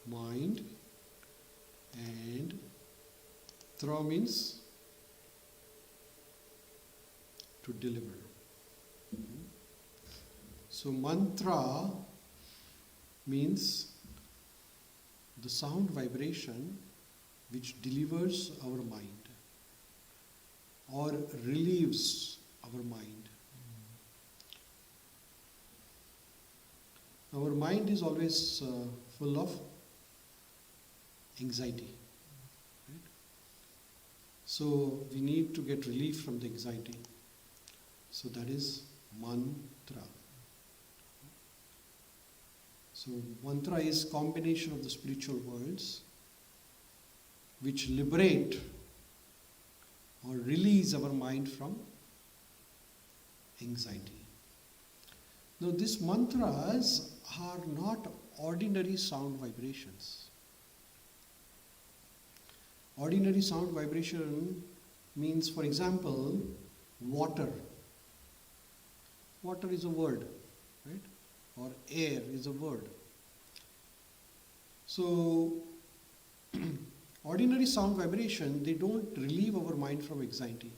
mind, and tra means to deliver. So mantra means the sound vibration which delivers our mind or relieves our mind. Our mind is always full of anxiety. Right? So we need to get relief from the anxiety. So that is mantra. So mantra is combination of the spiritual words which liberate or release our mind from anxiety. Now these mantras are not ordinary sound vibrations. Ordinary sound vibration means, for example, water. Water is a word, right? Or air is a word. So, ordinary sound vibration, they don't relieve our mind from anxiety.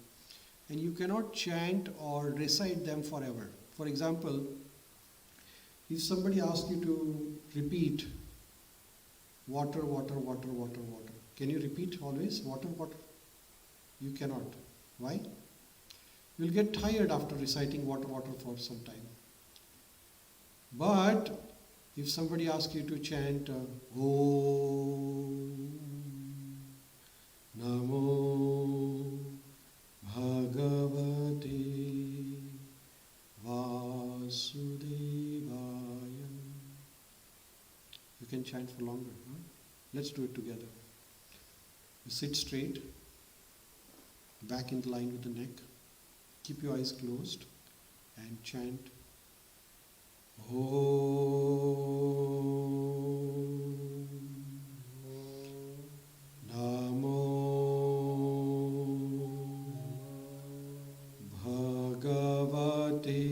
And you cannot chant or recite them forever. For example, if somebody asks you to repeat water, water, water, water, water, can you repeat always water, water? You cannot. Why? You'll get tired after reciting water, water for some time. But if somebody asks you to chant Om Namo Bhagavate Vasudevaya, you can chant for longer. Huh? Let's do it together. You sit straight, back in line with the neck, keep your eyes closed and chant Om Namo Bhagavate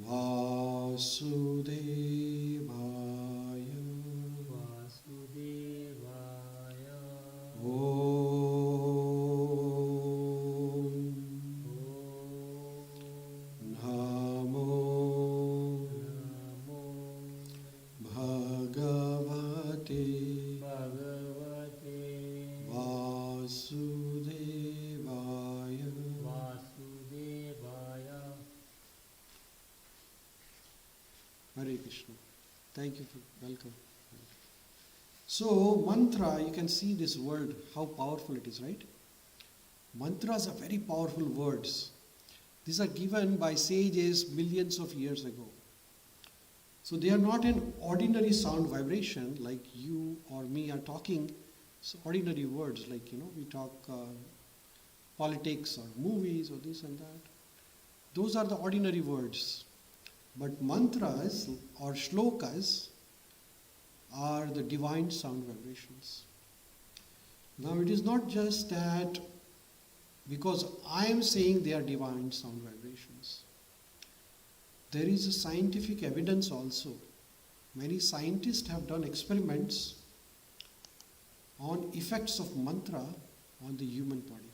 Vasudevaya. Hare Krishna. Thank you for welcome. So mantra, you can see this word, how powerful it is, right? Mantras are very powerful words. These are given by sages millions of years ago. So they are not an ordinary sound vibration like you or me are talking. So ordinary words like, we talk politics or movies or this and that. Those are the ordinary words. But mantras or shlokas are the divine sound vibrations. Now it is not just that because I am saying they are divine sound vibrations. There is a scientific evidence also. Many scientists have done experiments on effects of mantra on the human body.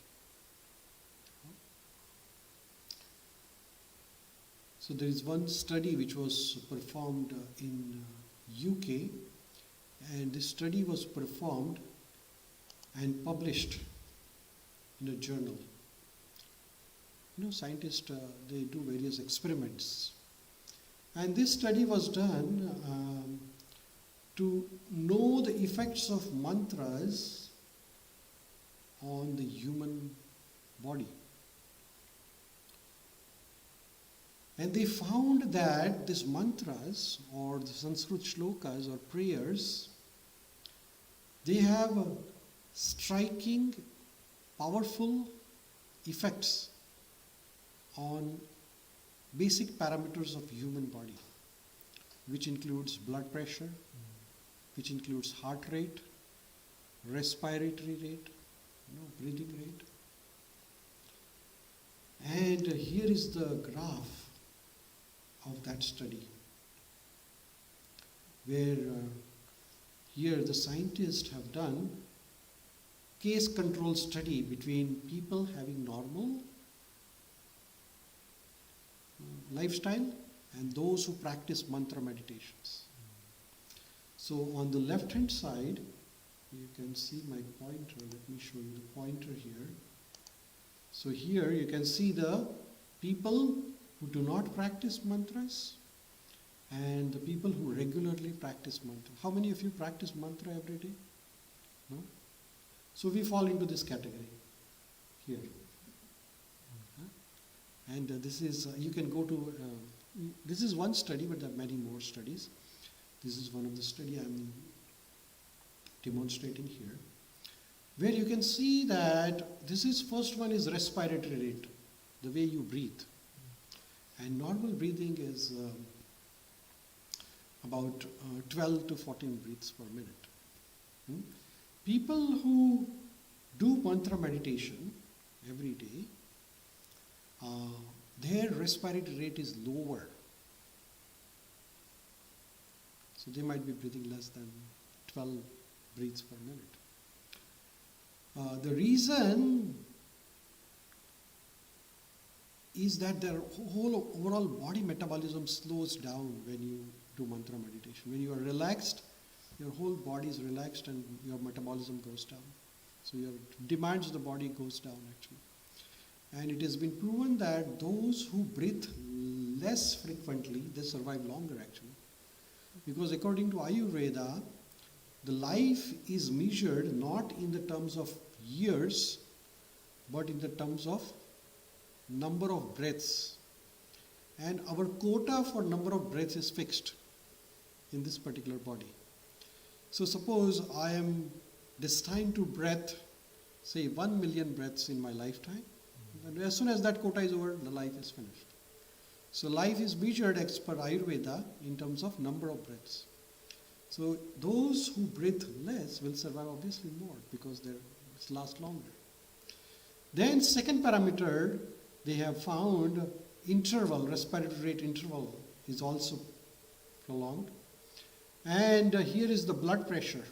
So there is one study which was performed in UK, and this study was performed and published in a journal. Scientists, they do various experiments. And this study was done to know the effects of mantras on the human body. And they found that these mantras or the Sanskrit shlokas or prayers, they have striking, powerful effects on basic parameters of human body, which includes blood pressure, which includes heart rate, respiratory rate, breathing rate. And here is the graph of that study. where here the scientists have done case control study between people having normal lifestyle and those who practice mantra meditations. So on the left hand side, you can see my pointer. Let me show you the pointer here. So here you can see the people who do not practice mantras and the people who regularly practice mantra. How many of you practice mantra every day? No? So we fall into this category here. And this is, you can go to, this is one study, but there are many more studies. This is one of the study I'm demonstrating here, where you can see that this is, first one is respiratory rate, the way you breathe. And normal breathing is about 12 to 14 breaths per minute. People who do mantra meditation every day, their respiratory rate is lower. So they might be breathing less than 12 breaths per minute. The reason is that their whole overall body metabolism slows down when you do mantra meditation. When you are relaxed, your whole body is relaxed and your metabolism goes down. So your demands of the body goes down actually. And it has been proven that those who breathe less frequently, they survive longer actually. Because according to Ayurveda, the life is measured not in the terms of years, but in the terms of number of breaths. And our quota for number of breaths is fixed in this particular body. So suppose I am destined to breath, say 1 million breaths in my lifetime. And as soon as that quota is over, the life is finished. So life is measured as per Ayurveda in terms of number of breaths. So those who breathe less will survive obviously more because they last longer. Then second parameter, they have found interval, respiratory rate interval is also prolonged. And here is the blood pressure.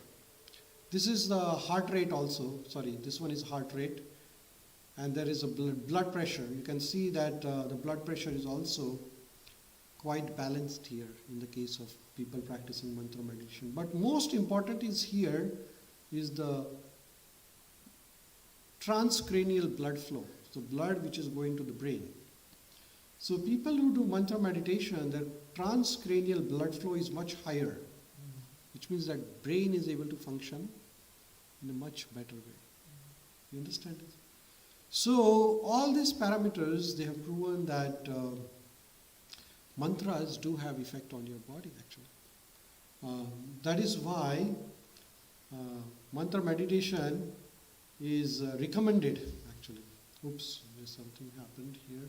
This is the heart rate also. Sorry, this one is heart rate. And there is a blood pressure. You can see that the blood pressure is also quite balanced here in the case of people practicing mantra meditation. But most important is here is the transcranial blood flow, the blood which is going to the brain. So people who do mantra meditation, their transcranial blood flow is much higher, which means that brain is able to function in a much better way. You understand this? So all these parameters, they have proven that mantras do have effect on your body actually. That is why mantra meditation is recommended actually. Oops, there's something happened here.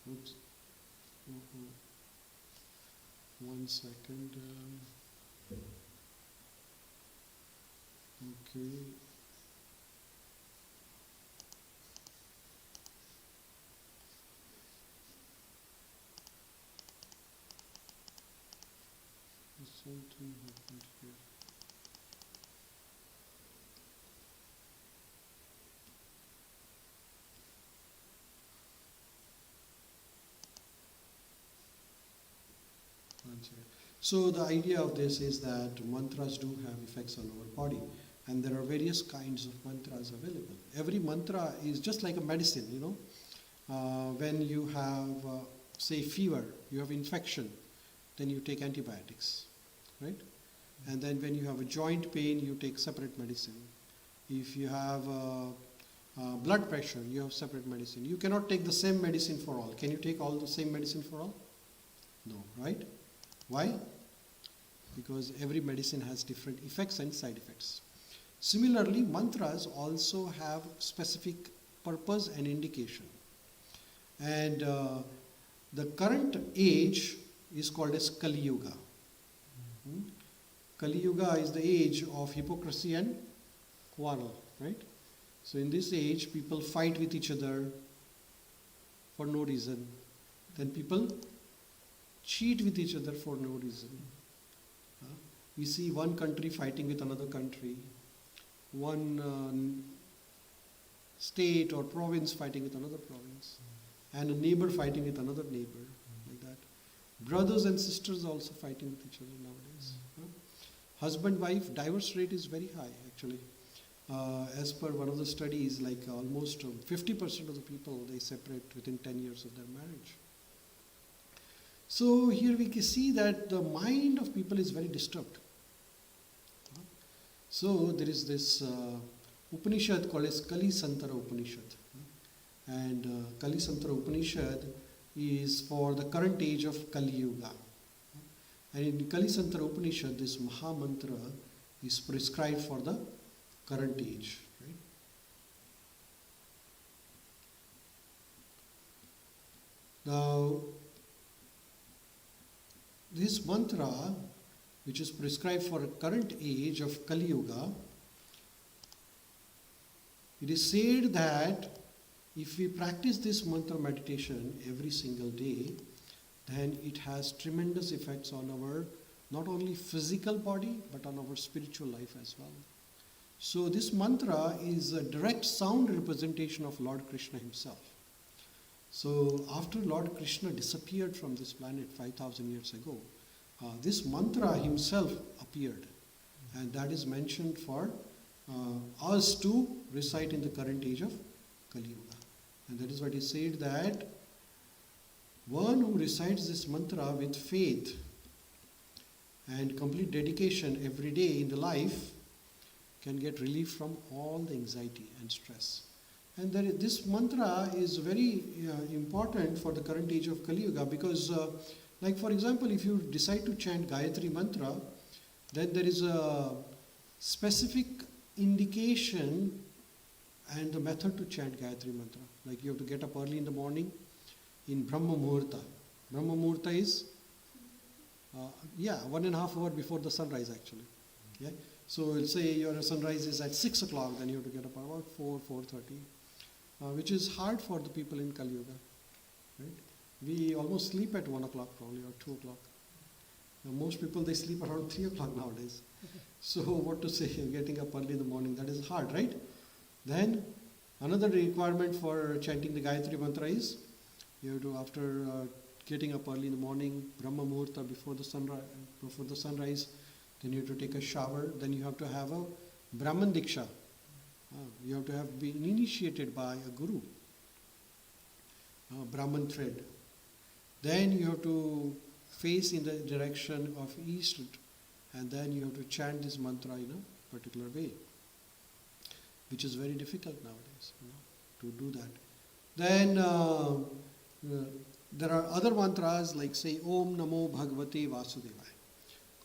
Oops. One second. Okay. Something happened here. So the idea of this is that mantras do have effects on our body, and there are various kinds of mantras available. Every mantra is just like a medicine, you know. When you have, say, fever, you have infection, then you take antibiotics, right? And then when you have a joint pain, you take separate medicine. If you have blood pressure, you have separate medicine. You cannot take the same medicine for all. Can you take all the same medicine for all? No, right? Why? Because every medicine has different effects and side effects. Similarly, mantras also have specific purpose and indication. And the current age is called as Kali Yuga. Kali Yuga is the age of hypocrisy and quarrel, right? So in this age, people fight with each other, for no reason. Then people cheat with each other for no reason. We see one country fighting with another country, one state or province fighting with another province, and a neighbor fighting with another neighbor, like that. Brothers and sisters also fighting with each other nowadays. Husband-wife divorce rate is very high, actually. As per one of the studies, like almost 50% of the people, they separate within 10 years of their marriage. So here we can see that the mind of people is very disturbed. So there is this Upanishad called as Kali Santara Upanishad. And Kali Santara Upanishad is for the current age of Kali Yuga. And in Kali Santara Upanishad, this Maha Mantra is prescribed for the current age. Right? Now, this mantra, which is prescribed for a current age of Kali Yuga, it is said that if we practice this mantra meditation every single day, then it has tremendous effects on our not only physical body but on our spiritual life as well. So this mantra is a direct sound representation of Lord Krishna himself. So after Lord Krishna disappeared from this planet 5,000 years ago, this mantra himself appeared, and that is mentioned for us to recite in the current age of Kali Yuga. And that is what is said, that one who recites this mantra with faith and complete dedication every day in the life can get relief from all the anxiety and stress. And this mantra is very important for the current age of Kali Yuga, because like for example, if you decide to chant Gayatri Mantra, then there is a specific indication and the method to chant Gayatri Mantra. Like you have to get up early in the morning in Brahma Muhurta. Brahma Muhurta is 1.5 hours before the sunrise actually. Yeah? So let's say your sunrise is at 6 o'clock, then you have to get up about 4:30, which is hard for the people in Kali Yuga. Right? We almost sleep at 1 o'clock probably, or 2 o'clock. Most people, they sleep around 3 o'clock nowadays. So what to say, getting up early in the morning, that is hard, right? Then another requirement for chanting the Gayatri Mantra is you have to, after getting up early in the morning, Brahma Muhurta, before the sunrise, then you have to take a shower, then you have to have a Brahman Diksha. You have to have been initiated by a guru, Brahman thread. Then you have to face in the direction of east, and then you have to chant this mantra in a particular way, which is very difficult nowadays, to do that. Then there are other mantras like say Om Namo Bhagavate Vasudevaya.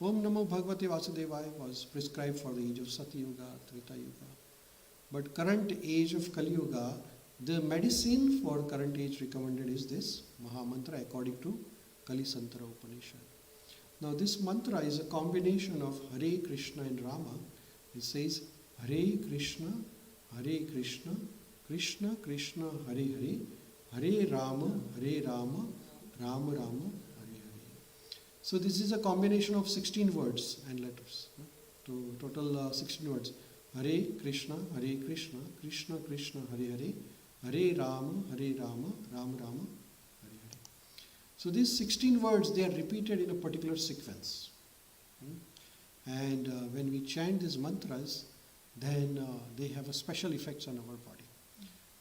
Om Namo Bhagavate Vasudevaya was prescribed for the age of Sati Yuga, Treta Yuga. But current age of Kali Yuga, the medicine for current age recommended is this Maha Mantra according to Kali Santara Upanishad. Now this mantra is a combination of Hare Krishna and Rama. It says Hare Krishna, Krishna Krishna, Hare Hare, Hare Rama, Rama Rama, Hare Hare. So this is a combination of 16 words and letters. To total 16 words. Hare Krishna, Krishna Krishna, Hare Hare, Hare Rama, Rama Rama, Hare Hare. So these 16 words, they are repeated in a particular sequence. And when we chant these mantras, then they have a special effects on our body.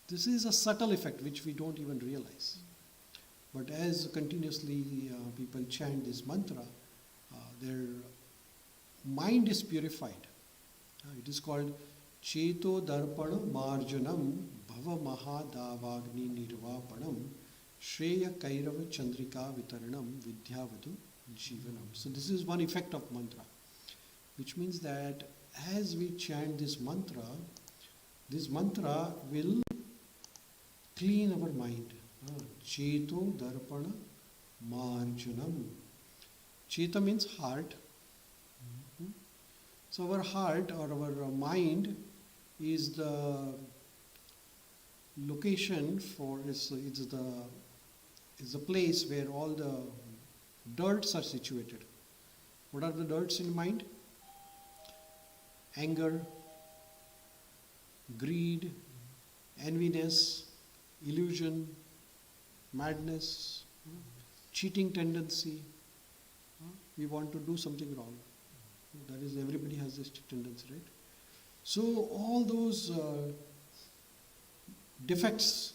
This is a subtle effect which we don't even realize. But as continuously people chant this mantra, their mind is purified. It is called Cheto Darpana Marjanam Bhava Mahadavagni Nirvapanam Shreya Kairava Chandrika Vitaranam Vidyavadu Jivanam. So this is one effect of mantra, which means that as we chant this mantra will clean our mind. Cheto Darpana Marjanam. Cheta means heart. So our heart or our mind is the location for, it's the is a place where all the dirts are situated. What are the dirts in mind? Anger, greed, enviness, illusion, madness, cheating tendency. We want to do something wrong. That is, everybody has this tendency, right? So all those defects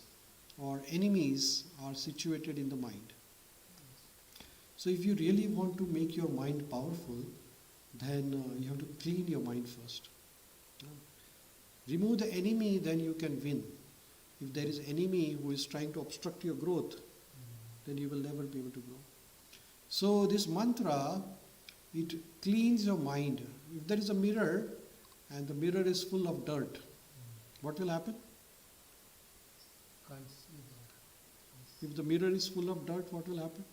or enemies are situated in the mind. So if you really want to make your mind powerful, then you have to clean your mind first. Remove the enemy, then you can win. If there is enemy who is trying to obstruct your growth, then you will never be able to grow. So this mantra, it cleans your mind. If there is a mirror and the mirror is full of dirt, what will happen? Can't see that. If the mirror is full of dirt, what will happen?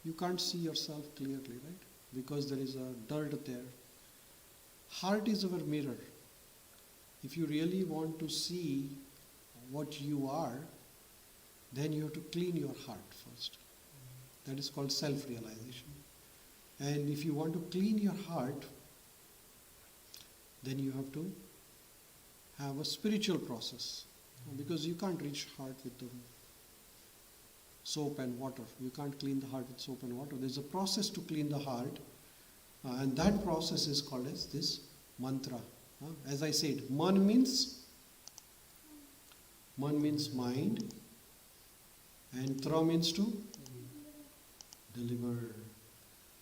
You can't see yourself clearly, right? Because there is a dirt there. Heart is our mirror. If you really want to see what you are, then you have to clean your heart first. That is called self-realization. And if you want to clean your heart, then you have to have a spiritual process. Because you can't reach heart with the soap and water. You can't clean the heart with soap and water. There's a process to clean the heart. And that process is called as this mantra. As I said, man means mind, and tra means to deliver.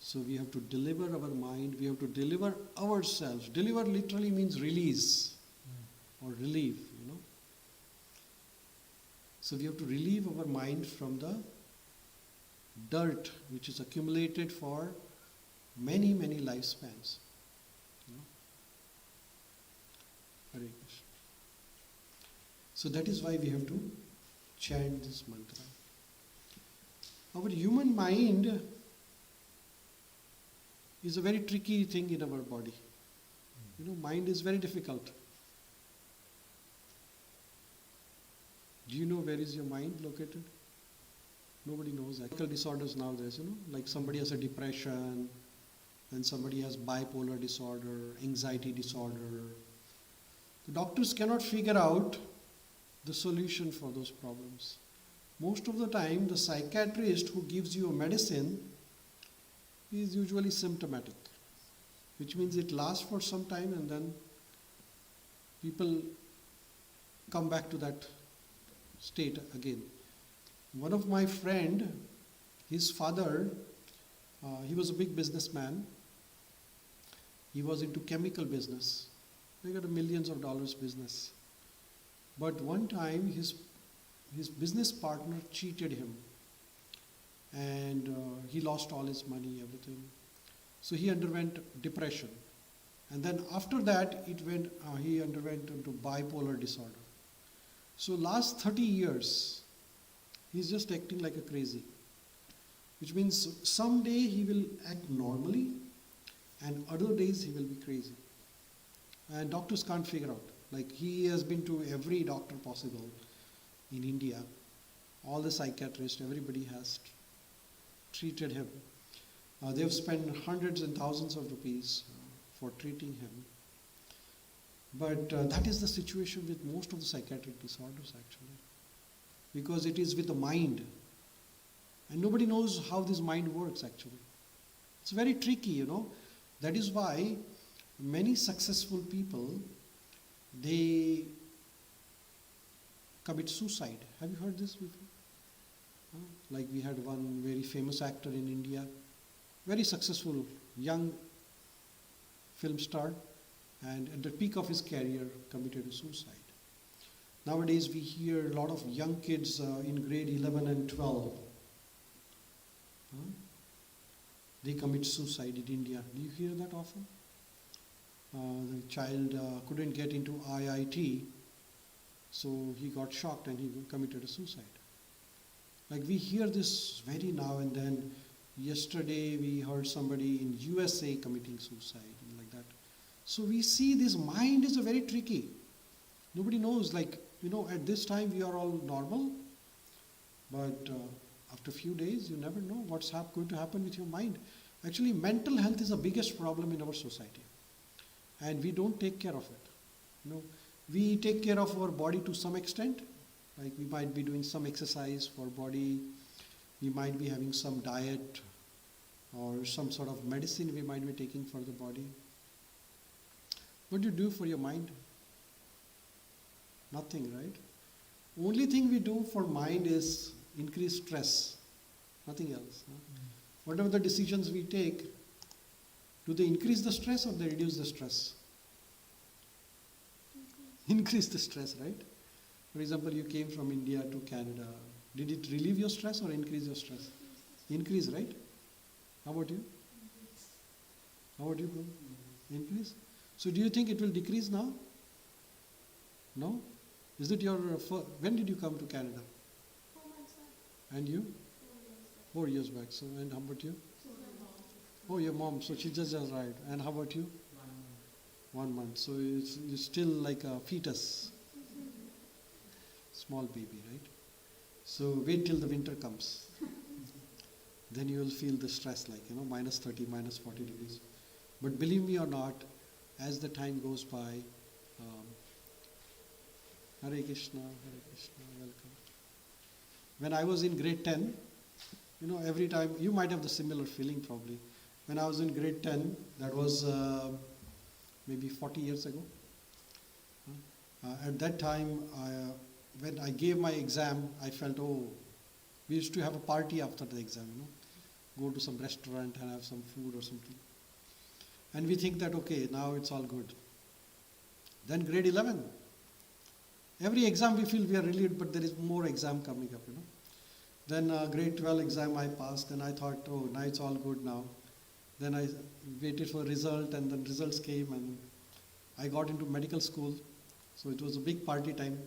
So we have to deliver our mind, we have to deliver ourselves. Deliver literally means release or relieve, So we have to relieve our mind from the dirt which is accumulated for many, many lifespans. Hare Krishna. So that is why we have to chant this mantra. Our human mind is a very tricky thing in our body. Mind is very difficult. Do you know where is your mind located? Nobody knows. Medical disorders nowadays, like somebody has a depression, and somebody has bipolar disorder, anxiety disorder. The doctors cannot figure out the solution for those problems. Most of the time, the psychiatrist who gives you a medicine is usually symptomatic, which means it lasts for some time and then people come back to that state again. One of my friend, his father, he was a big businessman. He was into chemical business. They got millions of dollars business. But one time his business partner cheated him. And he lost all his money, everything. So he underwent depression. And then after that, he underwent into bipolar disorder. So last 30 years, he's just acting like a crazy. Which means someday he will act normally and other days he will be crazy. And doctors can't figure out. Like he has been to every doctor possible in India. All the psychiatrists, everybody has treated him. They've spent hundreds and thousands of rupees for treating him. But that is the situation with most of the psychiatric disorders actually. Because it is with the mind. And nobody knows how this mind works actually. It's very tricky, That is why many successful people, they commit suicide. Have you heard this before? Like we had one very famous actor in India, very successful young film star, and at the peak of his career committed suicide. Nowadays we hear a lot of young kids in grade 11 and 12. They commit suicide in India. Do you hear that often? The child couldn't get into IIT, so he got shocked and he committed a suicide. Like we hear this very now and then. Yesterday we heard somebody in USA committing suicide and like that. So we see this mind is a very tricky. Nobody knows, at this time we are all normal, but After a few days, you never know what's going to happen with your mind. Actually, mental health is the biggest problem in our society. And we don't take care of it. We take care of our body to some extent. Like we might be doing some exercise for body. We might be having some diet or some sort of medicine we might be taking for the body. What do you do for your mind? Nothing, right? Only thing we do for mind is increase stress. Nothing else. Whatever the decisions we take, do they increase the stress or they reduce the stress? Increase the stress, right? For example, you came from India to Canada. Did it relieve your stress or increase your stress? Increase, right? How about you? How about you, bro? Increase? So do you think it will decrease now? No? Is it your, when did you come to Canada? 4 months back. And you? 4 years back. 4 years back. So, and how about you? Oh, your mom. So she just arrived. And how about you? 1 month. So you're still like a fetus. Small baby, right? So wait till the winter comes. Then you will feel the stress like, minus 30, minus 40 degrees. But believe me or not, as the time goes by, Hare Krishna, welcome. When I was in grade 10, every time, you might have the similar feeling probably. When I was in grade 10, that was maybe 40 years ago. At that time, when I gave my exam, I felt, we used to have a party after the exam, go to some restaurant and have some food or something. And we think that, okay, now it's all good. Then grade 11. Every exam we feel we are relieved, but there is more exam coming up, Then grade 12 exam I passed, and I thought, now it's all good now. Then I waited for result, and then results came, and I got into medical school. So it was a big party time.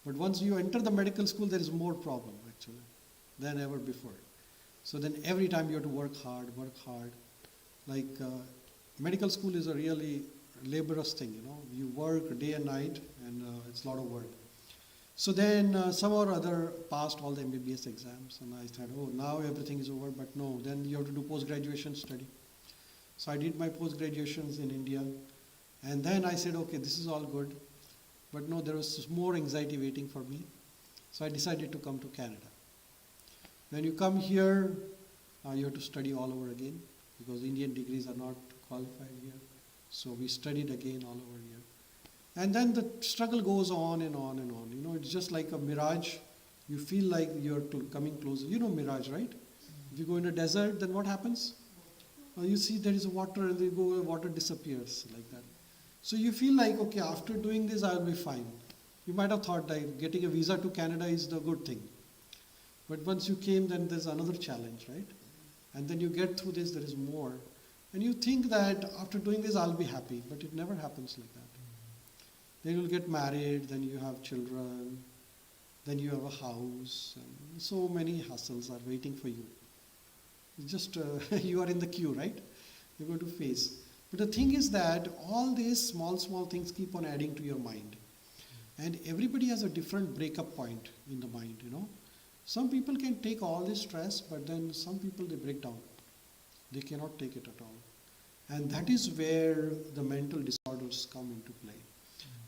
But once you enter the medical school, there is more problem actually than ever before. So then every time you have to work hard. Like medical school is a really laborious thing, You work day and night, and it's a lot of work. So then somehow or other passed all the MBBS exams, and I thought, now everything is over. But no, then you have to do post-graduation study. So I did my post-graduations in India, and then I said, okay, this is all good. But no, there was more anxiety waiting for me. So I decided to come to Canada. When you come here, you have to study all over again, because Indian degrees are not qualified here. So we studied again all over here. And then the struggle goes on and on and on. It's just like a mirage. You feel like you're coming closer. You know mirage, right? If you go in a desert, then what happens? You see there is water, and you go, water disappears like that. So you feel like, okay, after doing this, I'll be fine. You might have thought that getting a visa to Canada is the good thing. But once you came, then there's another challenge, right? And then you get through this, there is more. And you think that after doing this, I'll be happy. But it never happens like that. Then you'll get married, then you have children, then you have a house, and so many hustles are waiting for you. It's just, you are in the queue, right? You're going to face. But the thing is that all these small things keep on adding to your mind. And everybody has a different breakup point in the mind, Some people can take all this stress, but then some people, they break down. They cannot take it at all. And that is where the mental disorders come into play.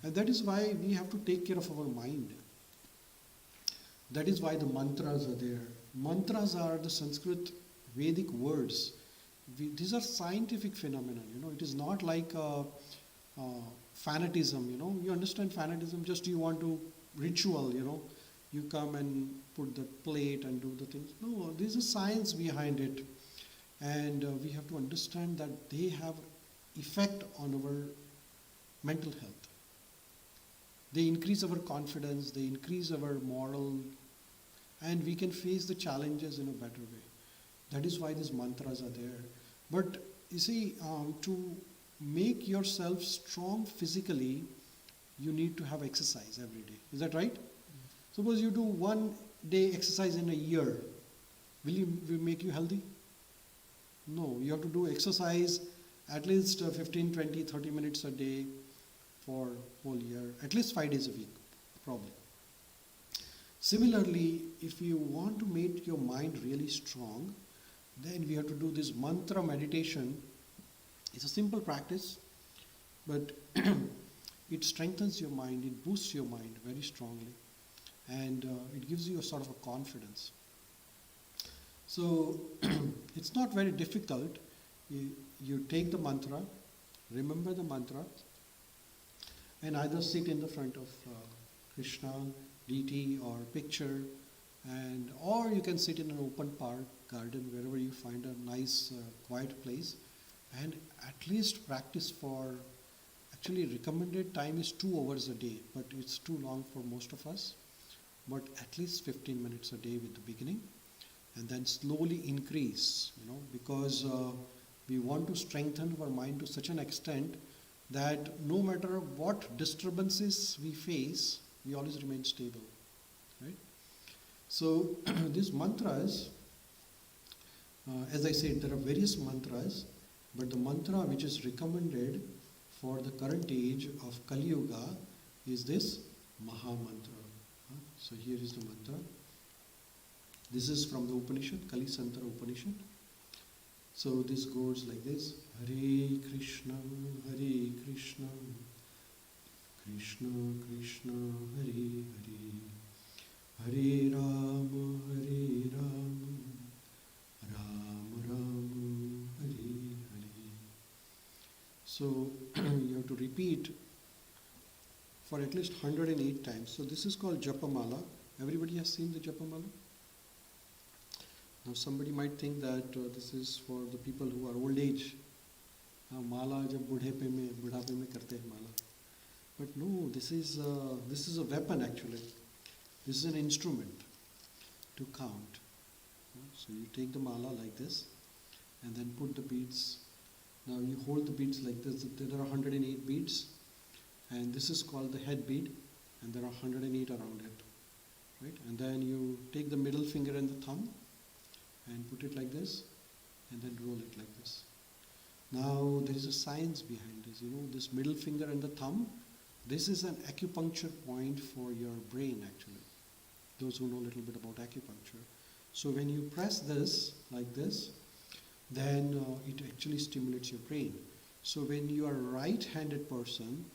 And that is why we have to take care of our mind. That is why the mantras are there. Mantras are the Sanskrit Vedic words. These are scientific phenomena, It is not like fanatism, You understand fanatism, just you want to ritual, You come and put the plate and do the things. No, there's a science behind it. And we have to understand that they have effect on our mental health. They increase our confidence, they increase our moral, and we can face the challenges in a better way. That is why these mantras are there. But you see, to make yourself strong physically, you need to have exercise every day. Is that right? Suppose you do 1 day exercise in a year. Will it make you healthy? No, you have to do exercise at least 15, 20, 30 minutes a day for whole year, at least 5 days a week, probably. Similarly, if you want to make your mind really strong, then we have to do this mantra meditation. It's a simple practice, but it strengthens your mind, it boosts your mind very strongly, and it gives you a sort of a confidence. So it's not very difficult. You take the mantra, remember the mantra, and either sit in the front of Krishna, deity or picture, and or you can sit in an open park, garden, wherever you find a nice quiet place, and at least practice for, actually recommended time is 2 hours a day, but it's too long for most of us, but at least 15 minutes a day with the beginning, and then slowly increase, because we want to strengthen our mind to such an extent that no matter what disturbances we face, we always remain stable, right? So these mantras, as I said, there are various mantras, but the mantra which is recommended for the current age of Kali Yuga is this Maha Mantra. So here is the mantra. This is from the Upanishad, Kali Santra Upanishad. So this goes like this: Hare Krishna, Krishna Krishna, Hare Hare, Hare Rama, Rama Rama, Hare Hare. So you have to repeat for at least 108 times. So this is called Japamala. Everybody has seen the Japamala? Now somebody might think that this is for the people who are old age. Mala jab budhape mein karte hain mala. But no, this is a weapon actually. This is an instrument to count. So you take the mala like this and then put the beads. Now you hold the beads like this. There are 108 beads, and this is called the head bead, and there are 108 around it. Right? And then you take the middle finger and the thumb and put it like this, and then roll it like this. Now there is a science behind this. This middle finger and the thumb, this is an acupuncture point for your brain actually. Those who know a little bit about acupuncture. So when you press this like this, then it actually stimulates your brain. So when you are a right-handed person,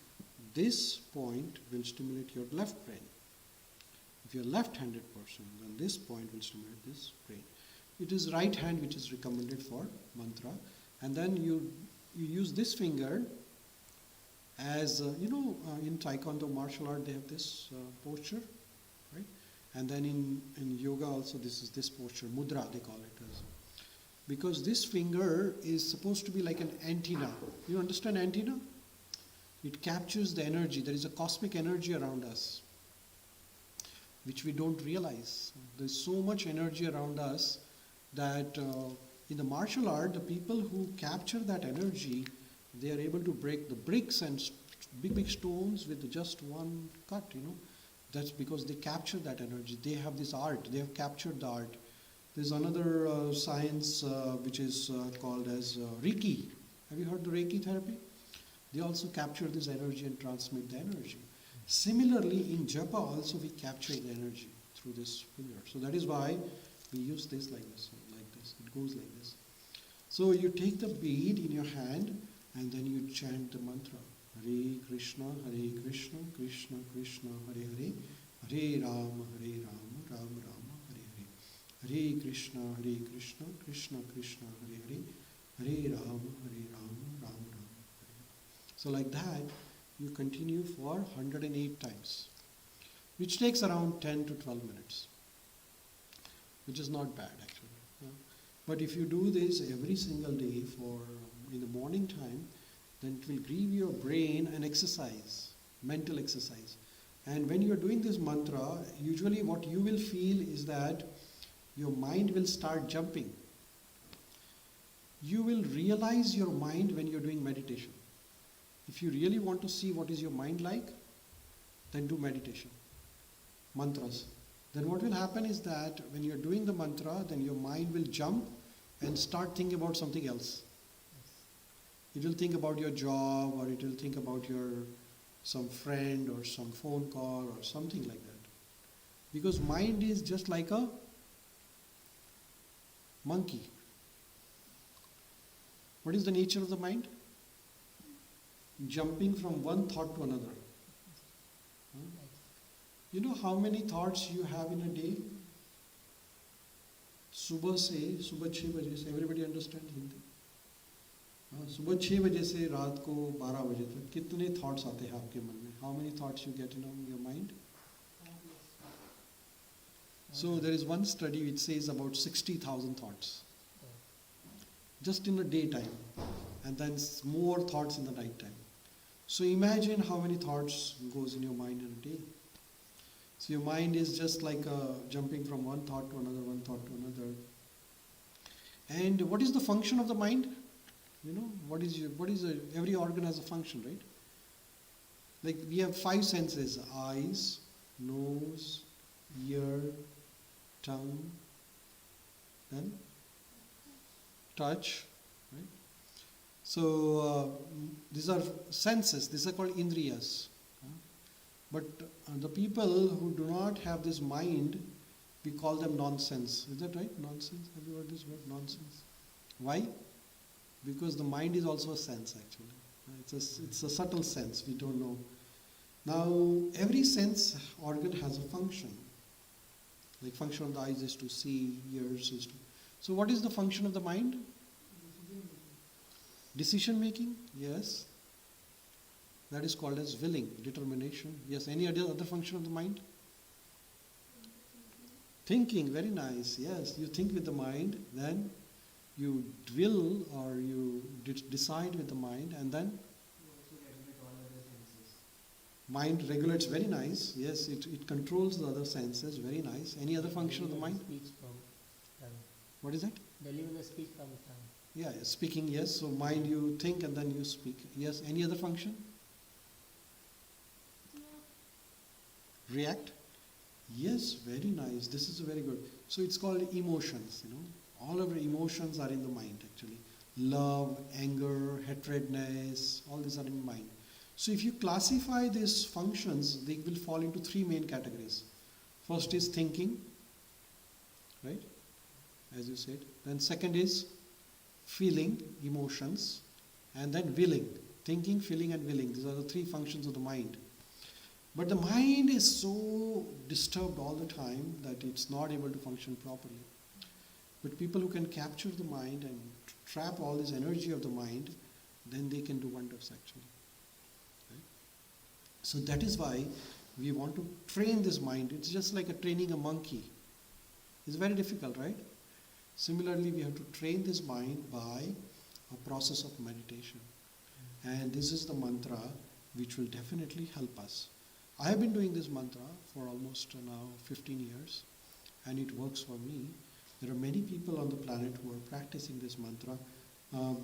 this point will stimulate your left brain. If you're a left-handed person, then this point will stimulate this brain. It is right hand which is recommended for mantra, and then you use this finger as in Taekwondo martial art they have this posture, right? And then in yoga also this is this posture, mudra they call it, because this finger is supposed to be like an antenna. You understand antenna? It captures the energy. There is a cosmic energy around us which we don't realize. There's so much energy around us that in the martial art, the people who capture that energy, they are able to break the bricks and big stones with just one cut, That's because they capture that energy. They have this art. They have captured the art. There's another science which is called as Reiki. Have you heard the Reiki Therapy? They also capture this energy and transmit the energy. Similarly, in Japa also we capture the energy through this finger. So that is why we use this like this. It goes like this. So you take the bead in your hand and then you chant the mantra. Hare Krishna, Krishna Krishna, Hare Hare, Hare Rama, Rama Rama, Hare Hare. Hare Krishna, Krishna Krishna, Hare Hare, Hare Rama, Rama Rama, Hare Hare. So like that, you continue for 108 times, which takes around 10 to 12 minutes, which is not bad actually. But if you do this every single day for in the morning time, then it will give your brain an exercise, mental exercise. And when you are doing this mantra, usually what you will feel is that your mind will start jumping. You will realize your mind when you're doing meditation. If you really want to see what is your mind like, then do meditation, mantras. Then what will happen is that when you're doing the mantra, then your mind will jump and start thinking about something else. It will think about your job, or it will think about some friend or some phone call or something like that. Because mind is just like a monkey. What is the nature of the mind? Jumping from one thought to another. Huh? You know how many thoughts you have in a day? सुबह 6 बजे से, everybody understand Hindi? सुबह 6 बजे से रात को 12 बजे तक कितने thoughts आते हैं आपके मन में? How many thoughts you get in your mind? So there is one study which says about 60,000 thoughts. Just in the daytime, and then more thoughts in the night time. So imagine how many thoughts goes in your mind in a day. So your mind is just like jumping from one thought to another, one thought to another. And what is the function of the mind? You know, every organ has a function, right? Like we have 5 senses: eyes, nose, ear, tongue, then touch, right? So these are senses. These are called indriyas. But the people who do not have this mind, we call them nonsense. Is that right? Nonsense. Have you heard this word, nonsense? Why? Because the mind is also a sense, actually. It's a subtle sense. We don't know. Now, every sense organ has a function. Like function of the eyes is to see, ears is to. So what is the function of the mind? Decision making? Yes. That is called as willing, determination. Yes. Any other function of the mind? Thinking. Very nice. Yes. You think with the mind, then you will or you decide with the mind, and then mind regulates. Very nice. Yes. It controls the other senses. Very nice. Any other function of the mind? Speaks from tongue. What is that? Deliver the speak from tongue. Yeah, speaking, yes. So mind, you think and then you speak. Yes. Any other function? React? Yes, very nice. This is very good. So it's called emotions, you know. All of our emotions are in the mind, actually. Love, anger, hatredness, all these are in mind. So if you classify these functions, they will fall into 3 main categories. First is thinking, right? As you said. Then second is feeling, emotions, and then willing. Thinking, feeling, and willing. These are the 3 functions of the mind. But the mind is so disturbed all the time that it's not able to function properly. But people who can capture the mind and trap all this energy of the mind, then they can do wonders, actually. Right? So that is why we want to train this mind. It's just like training a monkey. It's very difficult, right? Similarly, we have to train this mind by a process of meditation. And this is the mantra which will definitely help us. I have been doing this mantra for almost now 15 years, and it works for me. There are many people on the planet who are practicing this mantra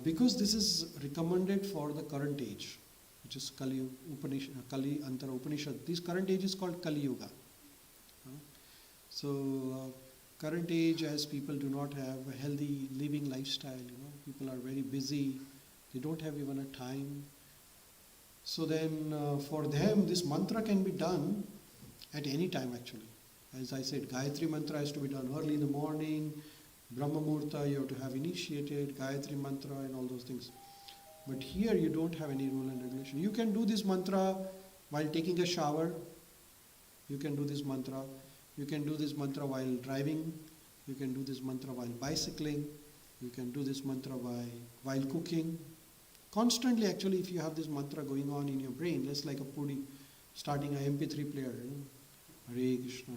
because this is recommended for the current age, which is Kali Antara Upanishad. This current age is called Kali Yuga. Current age, as people do not have a healthy living lifestyle, people are very busy, they don't have even a time. So then for them this mantra can be done at any time, actually. As I said, Gayatri mantra has to be done early in the morning, Brahma Muhurta you have to have initiated, Gayatri mantra and all those things. But here you don't have any rule and regulation. You can do this mantra while taking a shower, you can do this mantra. You can do this mantra while driving, you can do this mantra while bicycling, you can do this mantra while cooking. Constantly, actually, if you have this mantra going on in your brain, just like a pudi starting an MP3 player, Hare Krishna,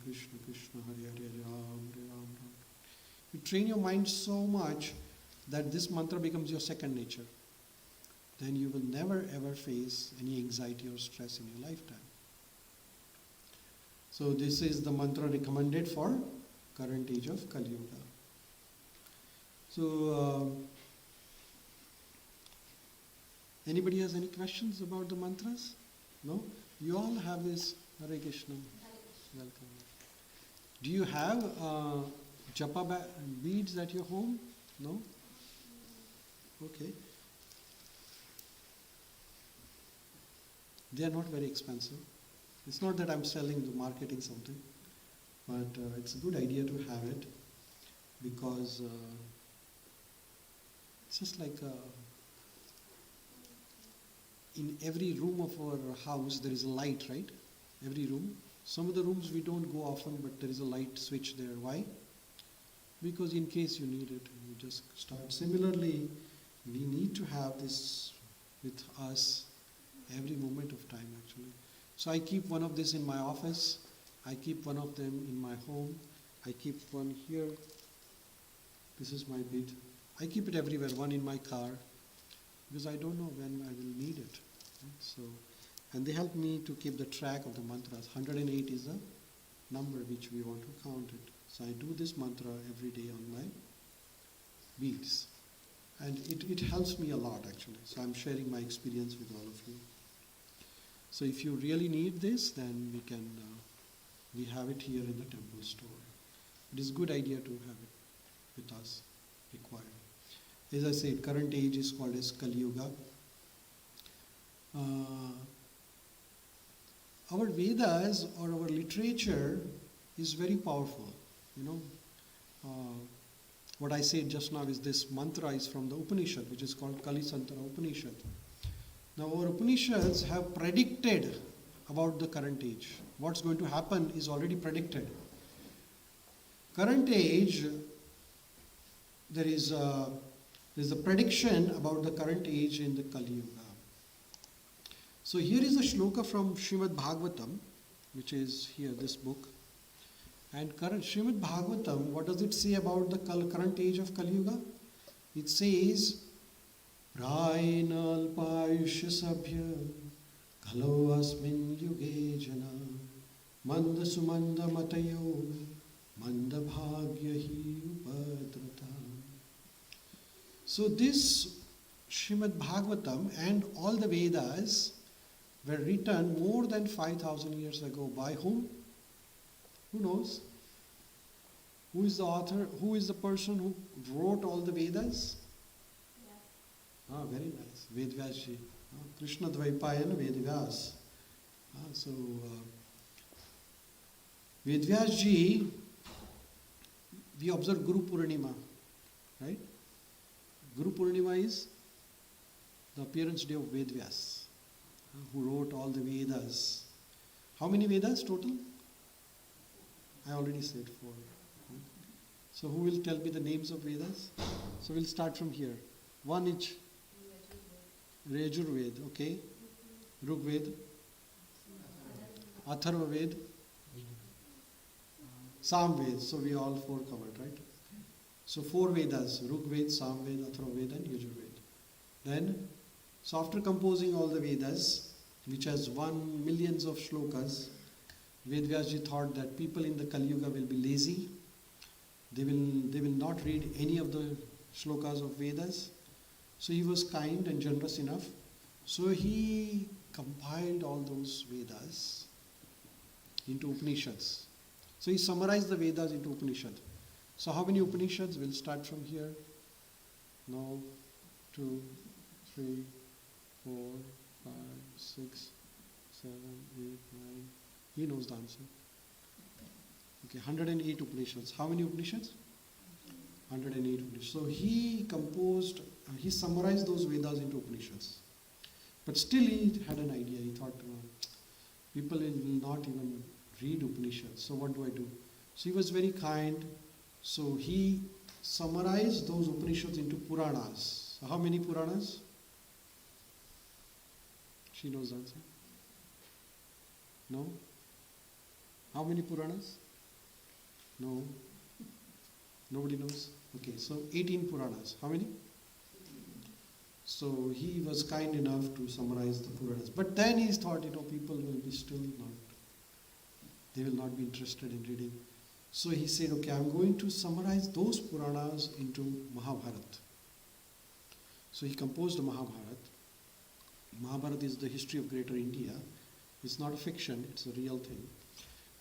Krishna Krishna, Hare Hare, Ram, Hare Ram, Ram. You train your mind so much that this mantra becomes your second nature. Then you will never ever face any anxiety or stress in your lifetime. So this is the mantra recommended for current age of Kali Yuga. So anybody has any questions about the mantras? No? You all have this Hare Krishna. Welcome. Do you have japa beads at your home? No? Okay. They are not very expensive. It's not that I'm selling, marketing something. But it's a good idea to have it because it's just like in every room of our house there is a light, right? Every room. Some of the rooms we don't go often, but there is a light switch there. Why? Because in case you need it, you just start. Similarly, we need to have this with us every moment of time actually. So I keep one of this in my office, I keep one of them in my home, I keep one here, this is my bed. I keep it everywhere, one in my car, because I don't know when I will need it. Right? So, and they help me to keep the track of the mantras. 108 is the number which we want to count it. So I do this mantra every day on my beads. And it helps me a lot actually. So I'm sharing my experience with all of you. So if you really need this, then we have it here in the temple store. It is a good idea to have it with us, required. As I said, current age is called as Kali Yuga. Our Vedas or our literature is very powerful. What I said just now is this mantra is from the Upanishad, which is called Kali Santara Upanishad. Now our Upanishads have predicted about the current age. What's going to happen is already predicted. Current age, there is a prediction about the current age in the Kali Yuga. So here is a shloka from Srimad Bhagavatam, which is here, this book. And current Srimad Bhagavatam, what does it say about the current age of Kali Yuga? It says, Praina alpayushya sabhya kalo asmin yuge jana manda sumanda matayo manda bhagya hi upadrata. So this Srimad Bhagavatam and all the Vedas were written more than 5,000 years ago. By whom? Who knows? Who is the author? Who is the person who wrote all the Vedas? Very nice. Vedvyasji. Krishna Dvaipayana Vedvyas. Vedvyasji, we observe Guru Purnima, right? Guru Purnima is the appearance day of Vedvyas, who wrote all the Vedas. How many Vedas total? I already said 4. So who will tell me the names of Vedas? So we'll start from here. One each. Yajurved, okay. Rigved, Atharvaved, Samved. So we all 4 covered, right? So 4 Vedas, Rigved, Samved, Atharvaved and Yajurved. Then, so after composing all the Vedas, which has 1 millions of shlokas, Vedvyasji thought that people in the Kali Yuga will be lazy. They will not read any of the shlokas of Vedas. So he was kind and generous enough. So he compiled all those Vedas into Upanishads. So he summarized the Vedas into Upanishad. So how many Upanishads? We'll start from here. Now, 2, 3, 4, 5, 6, 7, 8, 9. He knows the answer. Okay, 108 Upanishads. How many Upanishads? 108 Upanishads. So he summarized those Vedas into Upanishads. But still he had an idea. He thought, people will not even read Upanishads. So what do I do? So he was very kind. So he summarized those Upanishads into Puranas. So how many Puranas? She knows the answer. No? How many Puranas? No. Nobody knows? Okay, so 18 Puranas. How many? So he was kind enough to summarize the Puranas. But then he thought, people will be still not, they will not be interested in reading. So he said, okay, I'm going to summarize those Puranas into Mahabharata. So he composed a Mahabharata. Mahabharata is the history of greater India. It's not a fiction, it's a real thing.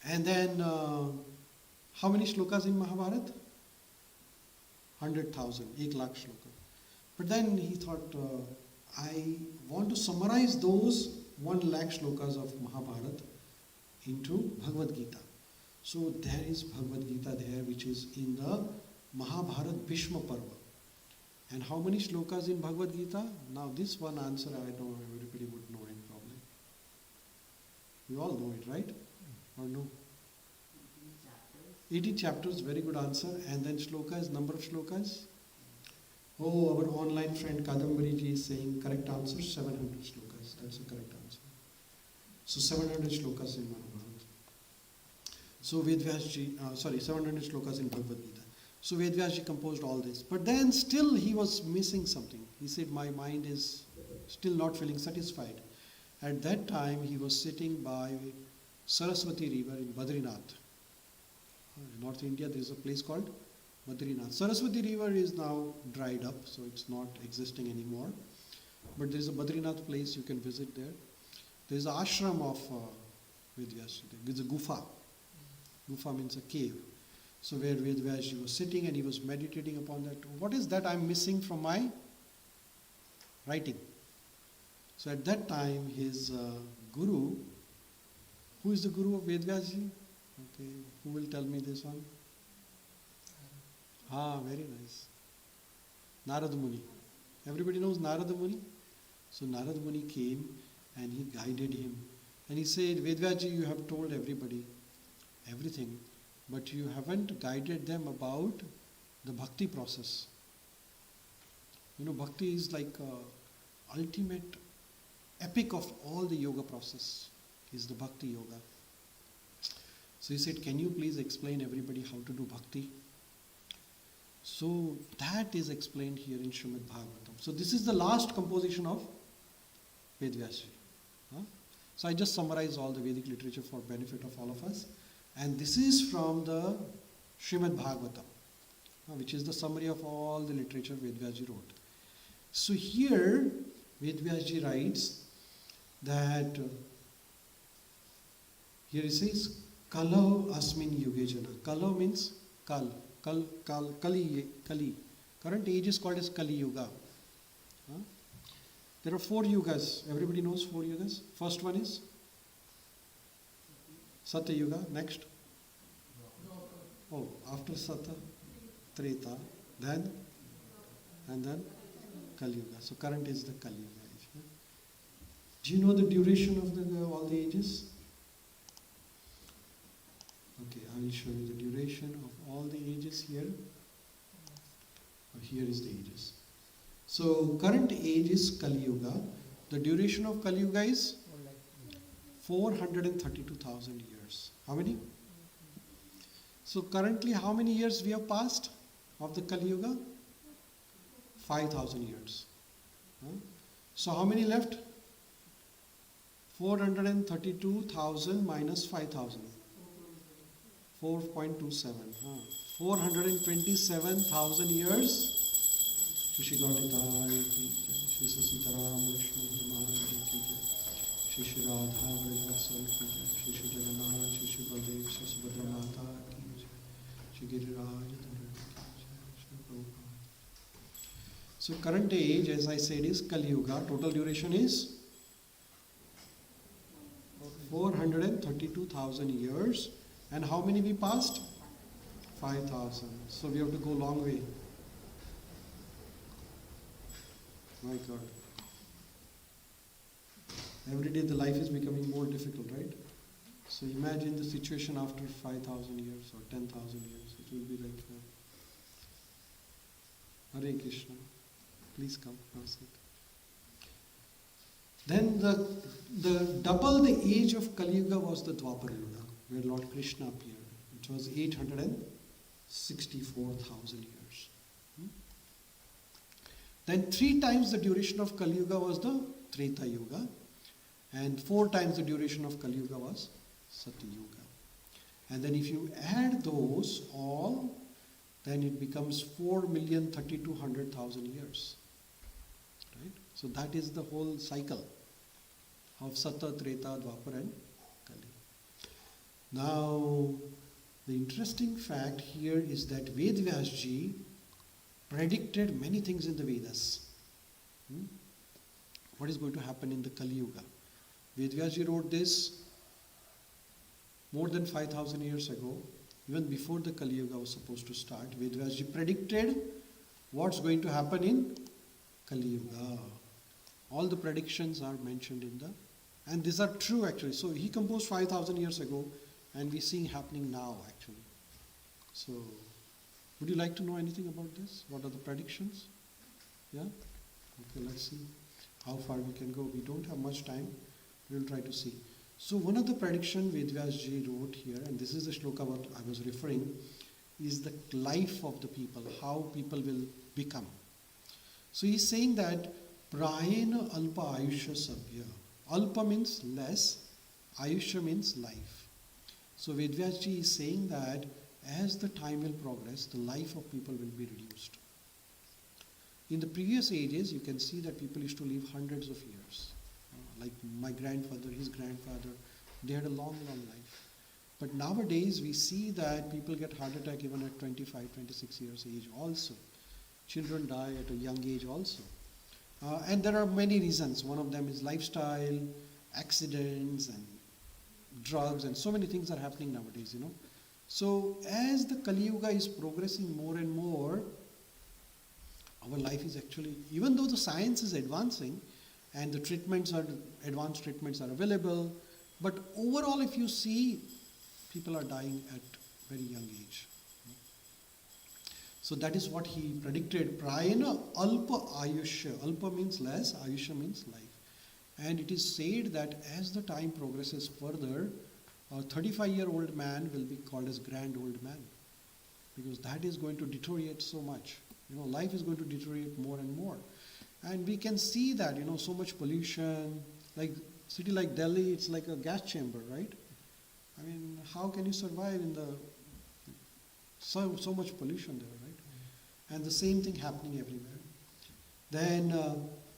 And then, how many shlokas in Mahabharata? 100,000, 1 lakh shloka. But then he thought, I want to summarize those 1 lakh shlokas of Mahabharata into Bhagavad Gita. So there is Bhagavad Gita there, which is in the Mahabharat Bhishma Parva. And how many shlokas in Bhagavad Gita? Now this one answer I know everybody would know it probably. You all know it, right? Or no? 80 chapters, very good answer. And then shlokas, number of shlokas? Oh, our online friend Kadambari ji is saying correct answer, 700 shlokas. That's the correct answer. So 700 shlokas in Mahabharata. So Vedvyas ji, 700 shlokas in Bhagavad Gita. So Vedvyas ji composed all this. But then still he was missing something. He said, my mind is still not feeling satisfied. At that time he was sitting by Saraswati river in Badrinath. In North India there is a place called Badrinath. Saraswati river is now dried up, so it's not existing anymore. But there is a Badrinath place, you can visit there. There is an ashram of Vedvyas. There is a gufa. Gufa means a cave. So where Vedvyas was sitting and he was meditating upon that. What is that I'm missing from my writing? So at that time his guru, who is the guru of Vedvyas ji? Okay, who will tell me this one? Very nice. Narada Muni. Everybody knows Narada Muni? So Narada Muni came and he guided him. And he said, Vedvyas ji, you have told everybody everything, but you haven't guided them about the bhakti process. You know, bhakti is like ultimate epic of all the yoga process is the bhakti yoga. So he said, can you please explain everybody how to do bhakti? So that is explained here in Srimad Bhagavatam. So this is the last composition of Vedvyas ji. So I just summarize all the Vedic literature for benefit of all of us. And this is from the Srimad Bhagavatam, which is the summary of all the literature Vedvyas ji wrote. So here Vedvyas ji writes that, here he says, Kalau asmin yuge jana. Kalau means Kali. Current age is called as Kali Yuga. There are 4 yugas. Everybody knows 4 yugas. First one is Satya Yuga. Next. Oh, after Satya, Treta, then and then Kali Yuga. So current is the Kali Yuga age. Do you know the duration of all the ages? Okay, I will show you the duration of all the ages here. Here is the ages. So current age is Kali Yuga. The duration of Kali Yuga is 432,000 years. How many? So currently how many years we have passed of the Kali Yuga? 5,000 years. So how many left? 432,000 minus 5,000. 4.27. 427,000 years. Shri Gauditaya ki jai, Shri Sitaram Lakshman Hanuman ki jai, Shri Shri Radha Vrajasal ki jai, Shri Shri Jagannath, Shri Shri Baldev, Shri Subhadra Mata ki jai, Shri Giriraj Dhara ki jai, Shri Prabhupada. So current age, as I said, is Kali Yuga. Total duration is 432,000 years. And how many we passed? 5,000. So we have to go long way. My God. Every day the life is becoming more difficult, right? So imagine the situation after 5,000 years or 10,000 years. It will be like Hare Krishna. Please come. Then the double the age of Kali Yuga was the Dwapara Yuga, where Lord Krishna appeared. It was 864,000 years. Then 3 times the duration of Kali Yuga was the Treta Yuga, and 4 times the duration of Kali Yuga was Satya Yuga. And then if you add those all, then it becomes 4,32,000 years. Right? So that is the whole cycle of Satya, Treta, Dwapara and Kali. Now, the interesting fact here is that Vedvyas ji predicted many things in the Vedas. What is going to happen in the Kali Yuga? Vedvyas ji wrote this more than 5,000 years ago, even before the Kali Yuga was supposed to start, Vedvasji predicted what's going to happen in Kali Yuga. All the predictions are mentioned in the, and these are true actually. So he composed 5,000 years ago, and we're seeing happening now actually. So, would you like to know anything about this? What are the predictions? Yeah? Okay, let's see how far we can go. We don't have much time. We'll try to see. So one of the prediction Vedvasji wrote here, and this is the shloka what I was referring, is the life of the people, how people will become. So he's saying that Prayena Alpa Ayushya Sabhya. Alpa means less, Ayushya means life. So Vedvasji is saying that as the time will progress, the life of people will be reduced. In the previous ages, you can see that people used to live hundreds of years. Like my grandfather, his grandfather, they had a long, long life. But nowadays, we see that people get heart attack even at 25, 26 years age also. Children die at a young age also. And there are many reasons. One of them is lifestyle, accidents, and drugs, and so many things are happening nowadays, So as the Kali Yuga is progressing more and more, our life is actually, even though the science is advancing and the advanced treatments are available, but overall if you see, people are dying at very young age. So that is what he predicted. Prayena Alpa Ayushya. Alpa means less, Ayushya means life. And it is said that as the time progresses further, a 35-year-old man will be called as grand old man, because that is going to deteriorate so much. Life is going to deteriorate more and more. And we can see that, so much pollution, like city like Delhi, it's like a gas chamber, right? I mean, how can you survive in the so much pollution there, right? And the same thing happening everywhere. Then,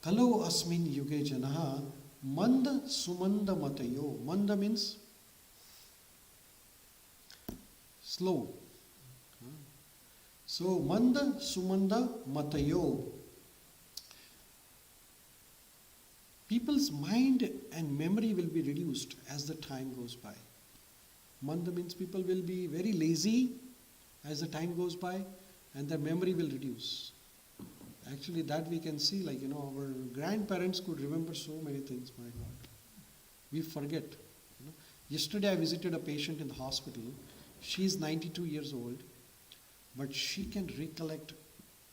Kalo asmin yuge janaha manda sumanda matayo. Manda means slow. So, manda sumanda matayo. People's mind and memory will be reduced as the time goes by. Manda means people will be very lazy as the time goes by, and their memory will reduce. Actually, that we can see, our grandparents could remember so many things, my God. We forget. Yesterday I visited a patient in the hospital. She is 92 years old, but she can recollect.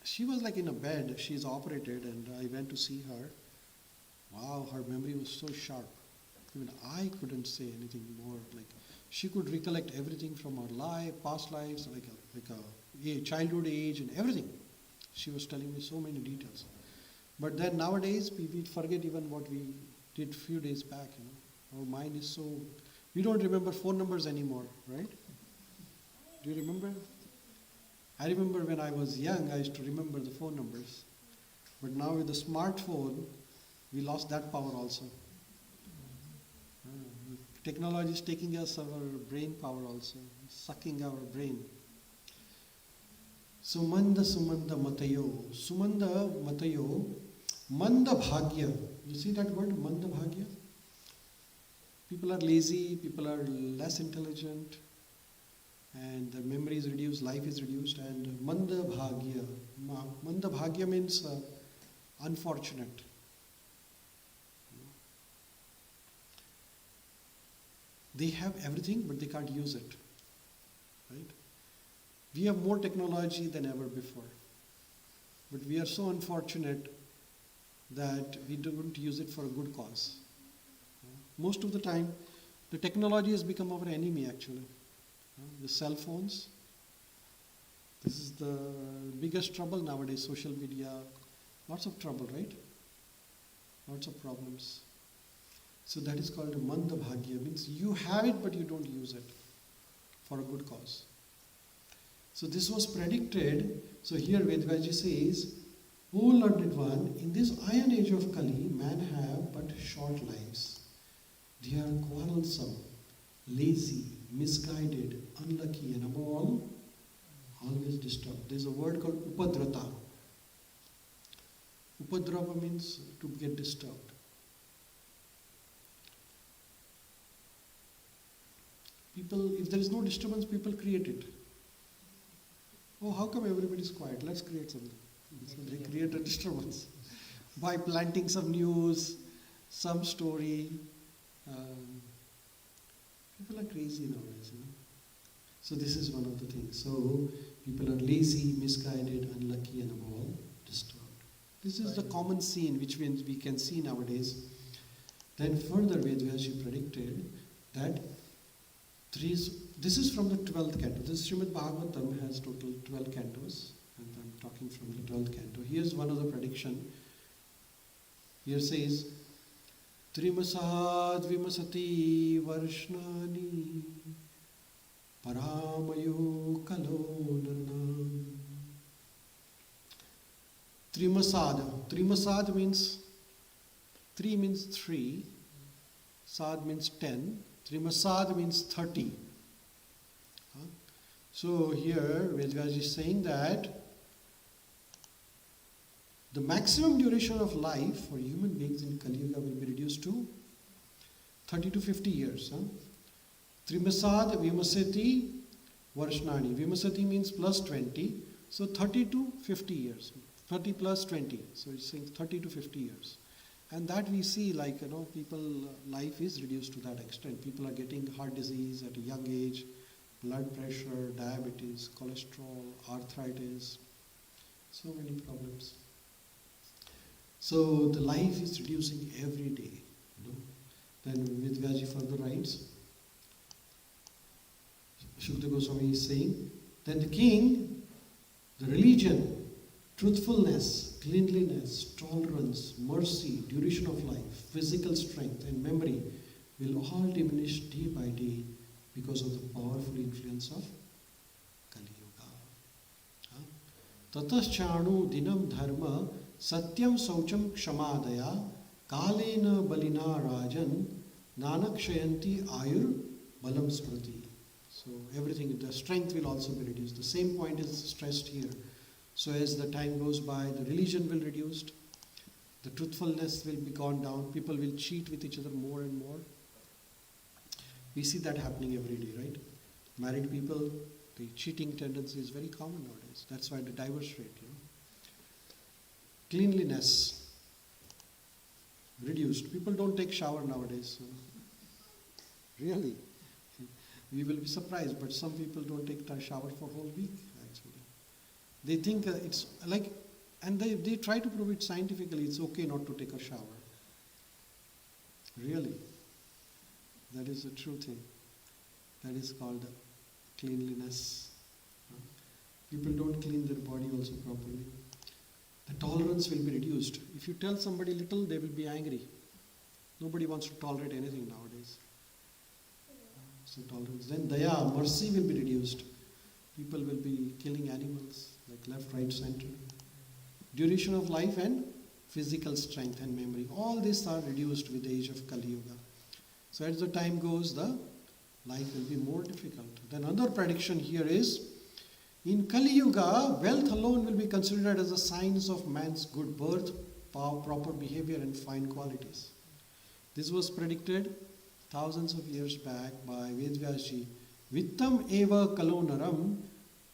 She was like in a bed, she's operated, and I went to see her. Wow, her memory was so sharp. Even I couldn't say anything more. She could recollect everything from her life, past lives, like a childhood age and everything. She was telling me so many details. But then nowadays, we forget even what we did a few days back. Our mind is so, we don't remember phone numbers anymore, right? Do you remember? I remember when I was young, I used to remember the phone numbers. But now with the smartphone, we lost that power also. Technology is taking us our brain power also, sucking our brain. Sumanda sumanda matayo. Sumanda matayo. Manda bhagya. You see that word, manda bhagya? People are lazy, people are less intelligent, and their memory is reduced, life is reduced, and manda bhagya. Manda bhagya means unfortunate. They have everything, but they can't use it, right? We have more technology than ever before, but we are so unfortunate that we don't use it for a good cause. Most of the time, the technology has become our enemy actually. The cell phones, this is the biggest trouble nowadays, social media, lots of trouble, right? Lots of problems. So that is called a manda bhagya, means you have it but you don't use it for a good cause. So this was predicted. So here Vedvasji says, O learned one, in this iron age of Kali, man have but short lives. They are quarrelsome, lazy, misguided, unlucky, and above all, always disturbed. There is a word called upadrata. Upadrava means to get disturbed. People, if there is no disturbance, people create it. Oh, how come everybody is quiet? Let's create something. So they create a disturbance by planting some news, some story. People are crazy nowadays. So this is one of the things. So people are lazy, misguided, unlucky, and above all, disturbed. This is the common scene which we can see nowadays. Then further Vedvyaji predicted that this is from the 12th canto. This Srimad Bhagavatam has total 12 cantos, and I'm talking from the 12th canto. Here's one of the prediction. Here says, Trimasad vimasati varshnani paramayo kalo narnam. Trimasad. Trimasad means, 3 means 3, sad means 10, Trimasad means 30. So here Vedvyaji is saying that the maximum duration of life for human beings in Kali Yuga will be reduced to 30 to 50 years. Trimasad vimasati varshnani. Vimasati means plus 20. So 30 to 50 years. 30 plus 20. So it's saying 30 to 50 years. And that we see, like, people, life is reduced to that extent. People are getting heart disease at a young age, blood pressure, diabetes, cholesterol, arthritis, so many problems. So the life is reducing every day. Then Vedvyaji further writes, Shukdev Goswami is saying, then the king, the religion, truthfulness, cleanliness, tolerance, mercy, duration of life, physical strength and memory will all diminish day by day because of the powerful influence of Kali Yuga. Tataschanu dinam dharma satyam saucham kshamadaya kalena balina rajan nanakshayanti ayur balam smriti. So everything, the strength will also be reduced. The same point is stressed here. So as the time goes by, the religion will reduce, the truthfulness will be gone down, people will cheat with each other more and more. We see that happening every day, right? Married people, the cheating tendency is very common nowadays. That's why the divorce rate, Cleanliness reduced. People don't take shower nowadays. Really. We will be surprised, but some people don't take a shower for a whole week, actually. They think it's like, and they try to prove it scientifically, it's okay not to take a shower. Really. That is a true thing. That is called cleanliness. People don't clean their body also properly. The tolerance will be reduced. If you tell somebody little, they will be angry. Nobody wants to tolerate anything nowadays. So tolerance. Then daya, mercy will be reduced. People will be killing animals, like left, right, center. Duration of life and physical strength and memory. All these are reduced with the age of Kali Yuga. So as the time goes, the life will be more difficult. Then another prediction here is, in Kali Yuga, wealth alone will be considered as a signs of man's good birth, proper behavior and fine qualities. This was predicted thousands of years back by Vedvyaji. Vittam eva kalonaram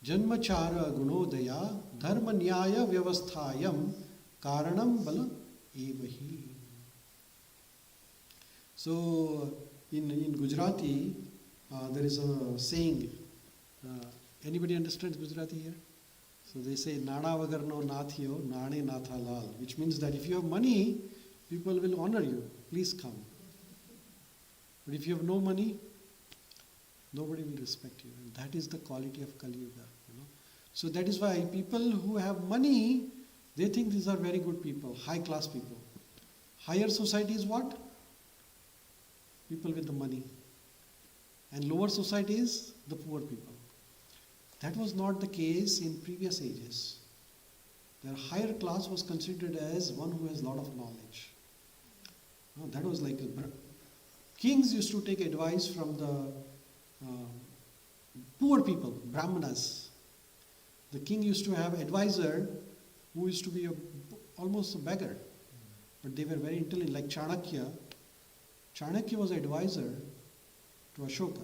janmachara gunodaya dharma nyaya vyavasthayam karanam bala evahi. So in Gujarati, there is a saying. Anybody understands Gujarati here? So they say, Nana vagarno nathiyo, nane natha lal, which means that if you have money, people will honor you. Please come. But if you have no money, nobody will respect you. And that is the quality of Kali Yuga. So that is why people who have money, they think these are very good people, high class people. Higher society is what? People with the money. And lower society is the poor people. That was not the case in previous ages. The higher class was considered as one who has a lot of knowledge. That was like kings used to take advice from the poor people, Brahmanas. The king used to have an advisor who used to be almost a beggar. But they were very intelligent, like Chanakya. Chanakya was an advisor to Ashoka.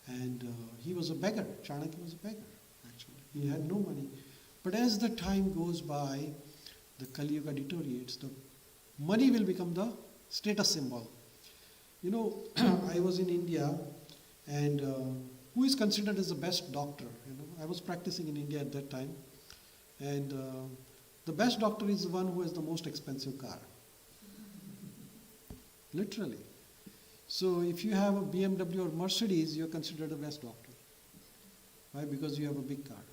And he was a beggar. Chanakya was a beggar, actually. He had no money. But as the time goes by, the Kali Yuga deteriorates. The money will become the status symbol. You know, I was in India, and who is considered as the best doctor? You know, I was practicing in India at that time, and the best doctor is the one who has the most expensive car. Literally. So if you have a BMW or Mercedes, you're considered the best doctor. Why? Because you have a big car.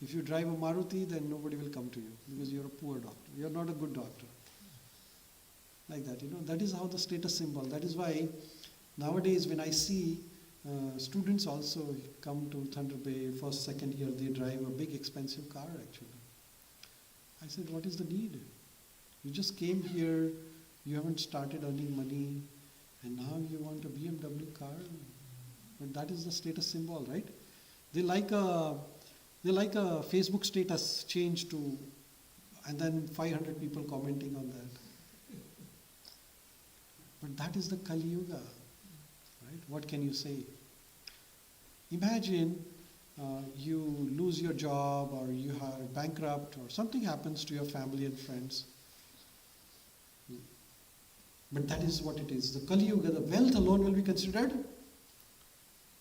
If you drive a Maruti, then nobody will come to you because you're a poor doctor. You're not a good doctor. Like that, you know. That is how the status symbol. That is why nowadays when I see students also come to Thunder Bay, first, second year, they drive a big expensive car actually. I said, what is the need? You just came here, you haven't started earning money, and now you want a BMW car? But that is the status symbol, right? They like a Facebook status change to, and then 500 people commenting on that. But that is the Kali Yuga, right? What can you say? Imagine you lose your job, or you are bankrupt, or something happens to your family and friends. But that is what it is. The Kali Yuga, the wealth alone will be considered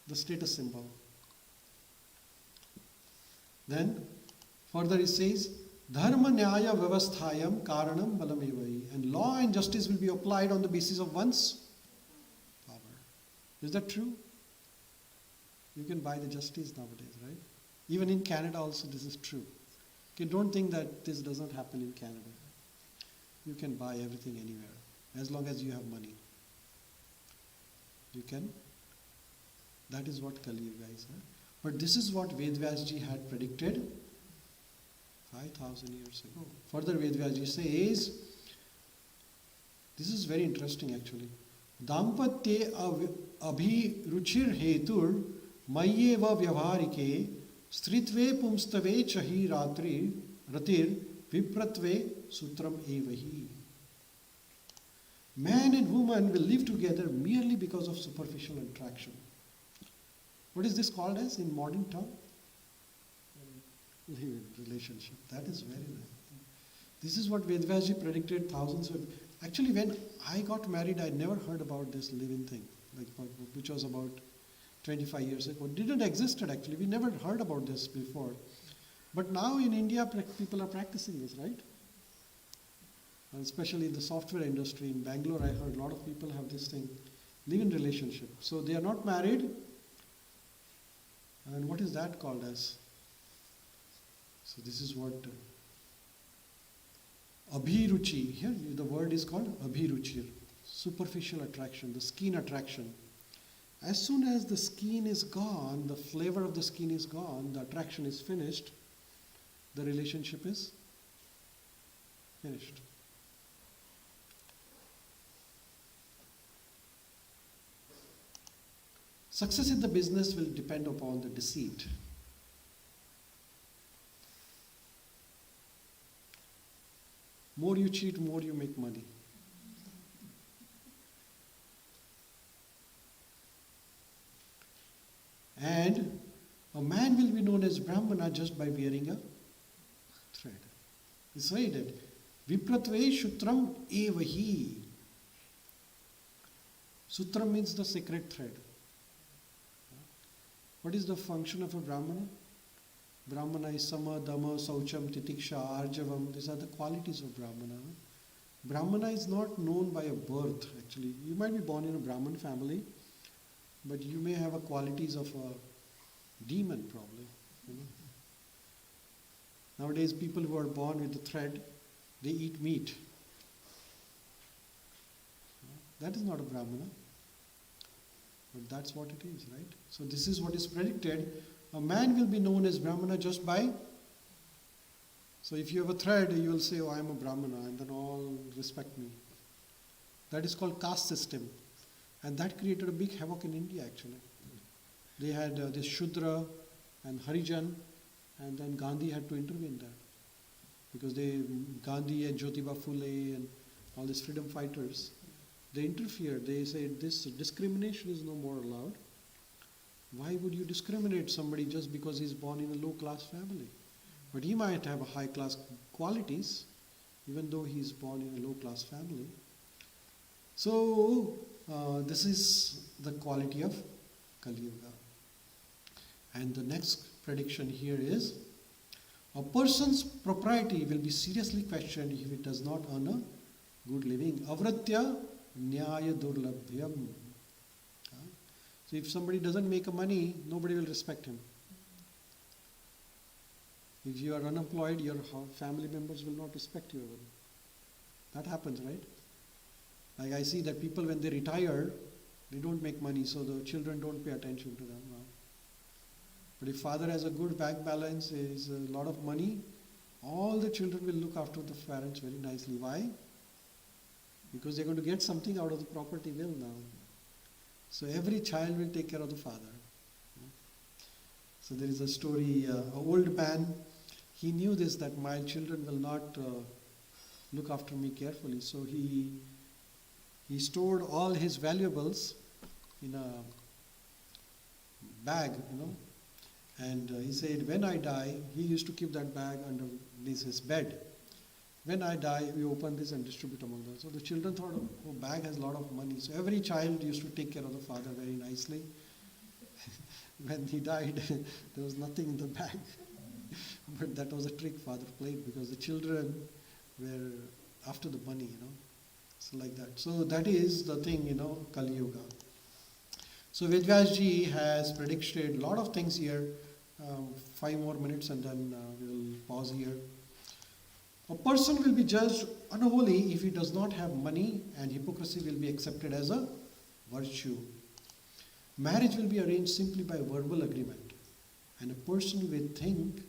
the status symbol. Then further it says, Dharma Nyaya Vyavasthayam Karanam Balamevai. And law and justice will be applied on the basis of one's power. Is that true? You can buy the justice nowadays, right? Even in Canada also this is true. Okay, don't think that this doesn't happen in Canada. You can buy everything anywhere, as long as you have money. You can. That is what Kali Yuga is. Huh? But this is what Vedvyasji had predicted 5,000 years ago. Further, Vedvyasji says, this is very interesting actually. Dampatye abhiruchir hetur mayyeva vyavharike stritve pumstave chahi ratri ratir vipratve sutram evahi. Man and woman will live together merely because of superficial attraction. What is this called as in modern term? Relationship. That is very nice. This is what Vedvyasji predicted thousands of. Actually, when I got married, I never heard about this living thing, like which was about 25 years ago. It didn't existed actually. We never heard about this before. But now in India, people are practicing this, right? And especially in the software industry in Bangalore, I heard a lot of people have this thing, live-in relationship. So they are not married. And what is that called as? So this is what abhiruchi. Here the word is called abhiruchir. Superficial attraction, the skin attraction. As soon as the skin is gone, the flavor of the skin is gone, the attraction is finished, the relationship is finished. Success in the business will depend upon the deceit. More you cheat, more you make money. And a man will be known as Brahmana just by wearing a thread. It's stated, Vipratve Shutram Evahi. Sutram means the sacred thread. What is the function of a Brahmana? Brahmana is Sama, Dhamma, Saucham, Titiksha, Arjavam. These are the qualities of Brahmana. Brahmana is not known by a birth actually. You might be born in a Brahmin family, but you may have a qualities of a demon probably. You know? Nowadays people who are born with the thread, they eat meat. That is not a Brahmana. But that's what it is, right? So this is what is predicted. A man will be known as Brahmana just by. So if you have a thread, you will say, oh, I am a Brahmana, and then all respect me. That is called caste system. And that created a big havoc in India actually. They had this Shudra and Harijan, and then Gandhi had to intervene there. Because Gandhi and Jyotiba Phule and all these freedom fighters, they interfered. They said this discrimination is no more allowed. Why would you discriminate somebody just because he's born in a low-class family? But he might have a high-class qualities, even though he's born in a low-class family. So, this is the quality of Kali Yuga. And the next prediction here is, a person's propriety will be seriously questioned if he does not earn a good living. Avratya nyaya durlabhyam. So if somebody doesn't make a money, nobody will respect him. If you are unemployed, your family members will not respect you. That happens, right? Like I see that people, when they retire, they don't make money, so the children don't pay attention to them. But if father has a good bank balance, is a lot of money, all the children will look after the parents very nicely. Why? Because they're going to get something out of the property will now. So every child will take care of the father. So there is a story, an old man, he knew this, that my children will not look after me carefully. So he stored all his valuables in a bag, and he said, when I die, he used to keep that bag under his bed. When I die, we open this and distribute among them. So the children thought, oh, bag has a lot of money. So every child used to take care of the father very nicely. When he died, there was nothing in the bag. But that was a trick father played, because the children were after the money, So like that. So that is the thing, Kali Yuga. So Vedvyasji has predicted a lot of things here. 5 more minutes and then we will pause here. A person will be judged unholy if he does not have money, and hypocrisy will be accepted as a virtue. Marriage will be arranged simply by verbal agreement, and a person will think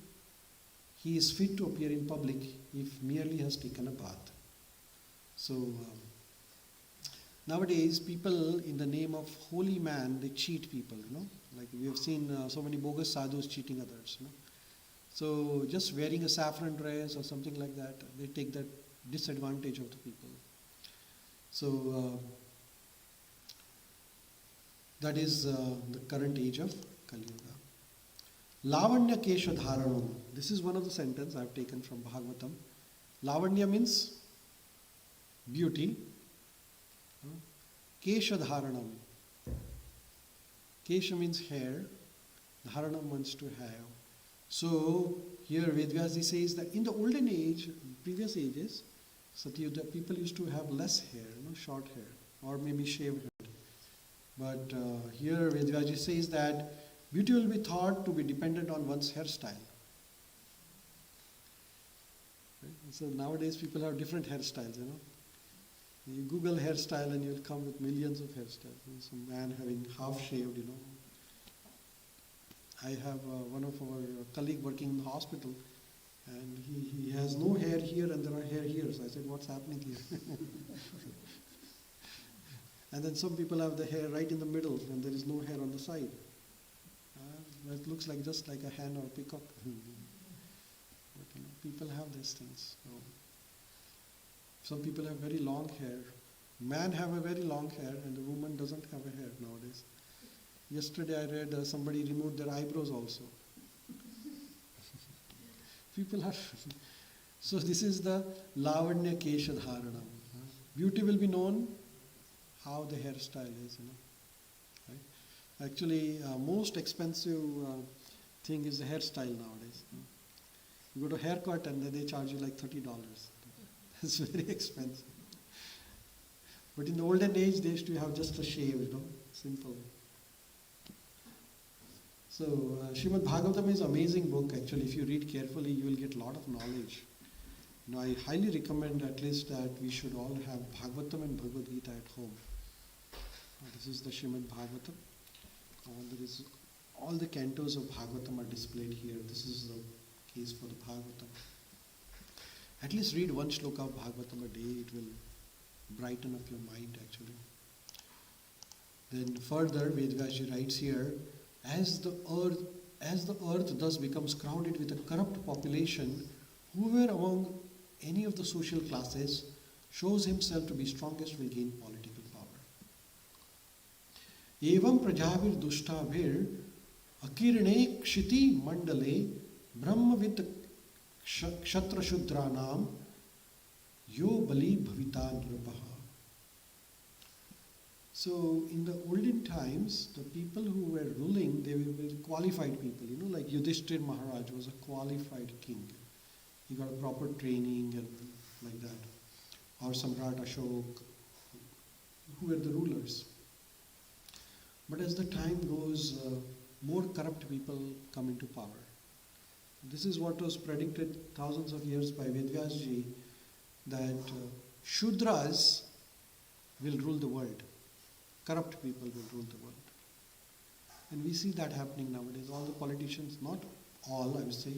he is fit to appear in public if merely has taken a bath. So nowadays people, in the name of holy man, they cheat people, Like we have seen so many bogus sadhus cheating others, So just wearing a saffron dress or something like that, they take that disadvantage of the people. So that is the current age of Kali Yuga. Lavanya Kesha Dharanam. This is one of the sentences I have taken from Bhagavatam. Lavanya means beauty. Kesha Dharanam. Kesha means hair. Dharanam means to have. So here Vedvyasji says that in the olden age, previous ages, Satyuga, people used to have less hair, short hair, or maybe shaved head. But here Vedvyasji says that beauty will be thought to be dependent on one's hairstyle. Right? So nowadays people have different hairstyles, You Google hairstyle and you'll come with millions of hairstyles. Some man having half shaved, I have one of our colleague working in the hospital, and he has no hair here and there are hair here. So I said, what's happening here? And then some people have the hair right in the middle and there is no hair on the side. It looks like just like a hen or a peacock. But people have these things. So some people have very long hair. Man have a very long hair and the woman doesn't have a hair nowadays. Yesterday I read somebody removed their eyebrows also. People are... So this is the Lavanya Kesha Dharanam. Beauty will be known how the hairstyle is, Right? Actually, most expensive thing is the hairstyle nowadays. You go to haircut and then they charge you like $30. It's very expensive. But in the olden age, they used to have just a shave, simple. So, Srimad Bhagavatam is an amazing book. Actually, if you read carefully, you will get a lot of knowledge. I highly recommend at least that we should all have Bhagavatam and Bhagavad Gita at home. This is the Srimad Bhagavatam. There is all the cantos of Bhagavatam are displayed here. This is the case for the Bhagavatam. At least read one shloka of Bhagavatam a day. It will brighten up your mind actually. Then further, Vedvyasji writes here, as the earth thus becomes crowded with a corrupt population, whoever among any of the social classes shows himself to be strongest will gain political power. Evam prajavir dushtabhir Akirne kshiti mandale brahmavit kshatra shudranam yo bali bhavita nripaha. So in the olden times, the people who were ruling, they were qualified people, like Yudhishthir Maharaj was a qualified king. He got a proper training and like that. Or Samrat Ashok, who were the rulers. But as the time goes, more corrupt people come into power. This is what was predicted thousands of years by Vedvyasji, that Shudras will rule the world. Corrupt people will rule the world. And we see that happening nowadays. All the politicians, not all I would say,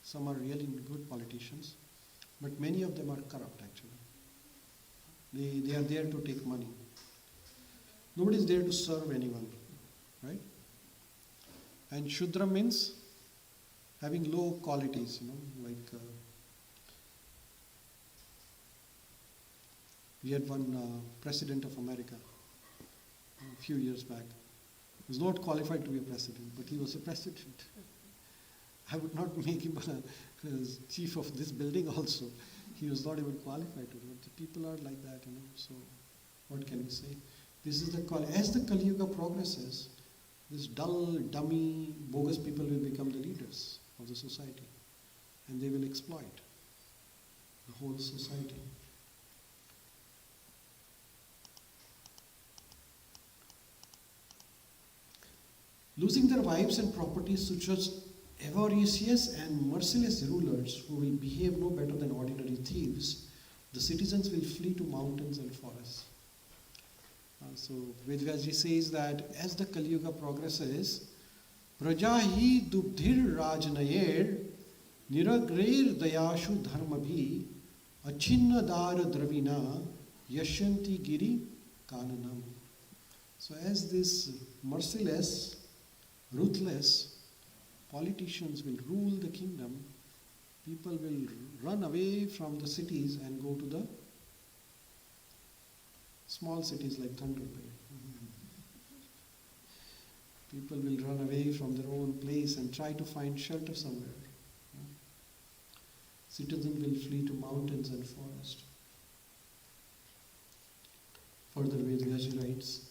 some are really good politicians, but many of them are corrupt actually. They are there to take money. Nobody is there to serve anyone, right? And Shudra means having low qualities, like we had one president of America a few years back. He was not qualified to be a president, but he was a president. I would not make him as chief of this building also. He was not even qualified to do it. The people are like that, so what can we say? This is as the Kali Yuga progresses, this dull, dummy, bogus people will become the leaders of the society. And they will exploit the whole society. Losing their wives and properties to such avaricious and merciless rulers who will behave no better than ordinary thieves, the citizens will flee to mountains and forests. So Vedvyasji says that as the Kali Yuga progresses, Prajahi dubdhir rajnayer niragrer dayashu dharmabhi achinnadar dravina yashyanti giri kananam. So as this merciless, ruthless politicians will rule the kingdom, people will run away from the cities and go to the small cities like Thunder Bay. People will run away from their own place and try to find shelter somewhere. Citizens will flee to mountains and forest. Further, Vedvyasji writes,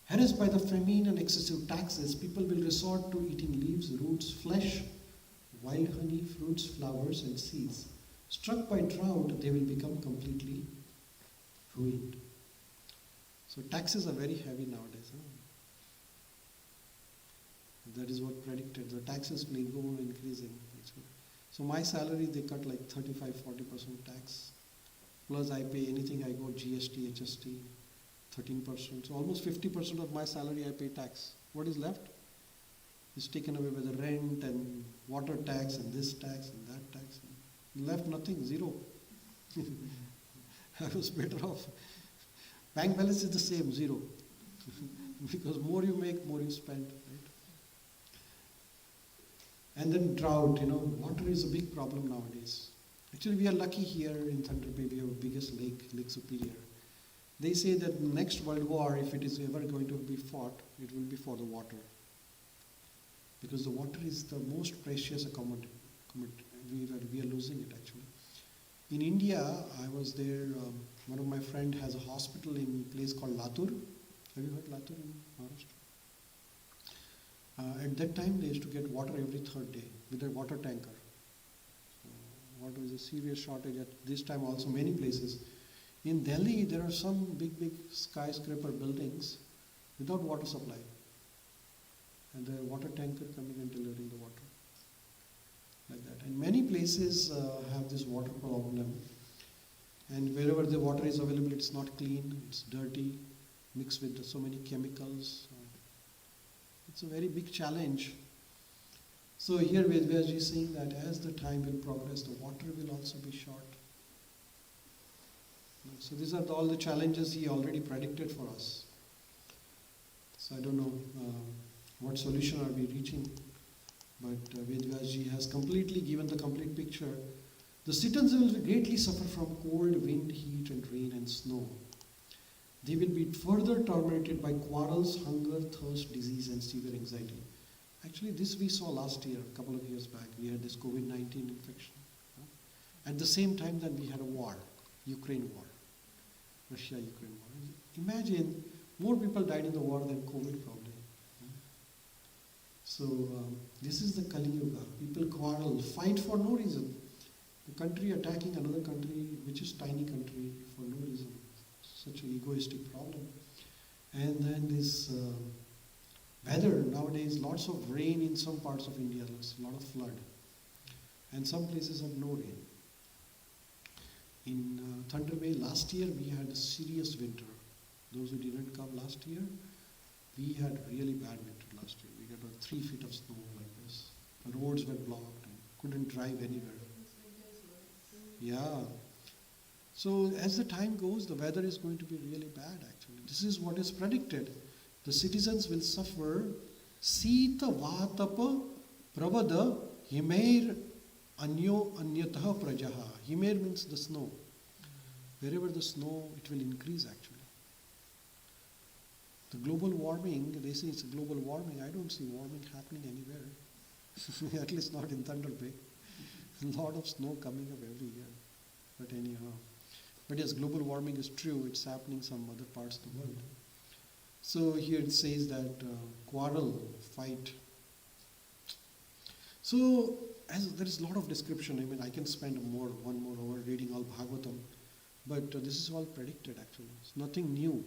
harassed by the famine and excessive taxes, people will resort to eating leaves, roots, flesh, wild honey, fruits, flowers, and seeds. Struck by drought, they will become completely ruined. So taxes are very heavy nowadays. That is what predicted. The taxes will go on increasing. So my salary, they cut like 35-40% tax. Plus I pay anything I got, GST, HST, 13%. So almost 50% of my salary I pay tax. What is left is taken away by the rent and water tax and this tax and that tax. Left nothing, zero. I was better off. Bank balance is the same, zero. Because more you make, more you spend, right? And then drought, water is a big problem nowadays. Actually, we are lucky here in Thunder Bay, we have the biggest lake, Lake Superior. They say that the next World War, if it is ever going to be fought, it will be for the water. Because the water is the most precious commodity. We are losing it actually. In India, I was there, one of my friends has a hospital in a place called Latur. Have you heard Latur in Maharashtra? At that time, they used to get water every third day with a water tanker. Water is a serious shortage at this time also many places. In Delhi, there are some big skyscraper buildings without water supply. And the water tanker coming and delivering the water. Like that. And many places have this water problem. And wherever the water is available, it's not clean, it's dirty, mixed with so many chemicals. It's a very big challenge. So here Vedvyasji is saying that as the time will progress, the water will also be short. So these are all the challenges he already predicted for us. So I don't know what solution are we reaching, but Vedvyasji has completely given the complete picture. The citizens will greatly suffer from cold, wind, heat, and rain and snow. They will be further tormented by quarrels, hunger, thirst, disease, and severe anxiety. Actually, this we saw last year, a couple of years back. We had this COVID-19 infection. At the same time that we had a war, Ukraine war, Russia-Ukraine war. Imagine, more people died in the war than COVID probably. So this is the Kali Yuga. People quarrel, fight for no reason. The country attacking another country, which is tiny country, for no reason. Such an egoistic problem. And then this weather, nowadays lots of rain in some parts of India, there's a lot of flood. And some places have no rain. In Thunder Bay last year we had a serious winter. Those who didn't come last year, we had really bad winter last year. We got about 3 feet of snow like this. The roads were blocked and couldn't drive anywhere. Yeah. So as the time goes, the weather is going to be really bad actually. This is what is predicted. The citizens will suffer Sita Vatapa Pravada Himer Anyo Anyataha Prajaha. Himer means the snow. Wherever the snow, it will increase actually. The global warming, they say it's a global warming. I don't see warming happening anywhere. At least not in Thunder Bay. A lot of snow coming up every year. But anyhow. But yes, global warming is true. It's happening some other parts of the world. So here it says that quarrel, fight. So as there is a lot of description. I mean, I can spend one more hour reading all Bhagavatam. But this is all predicted actually. It's nothing new.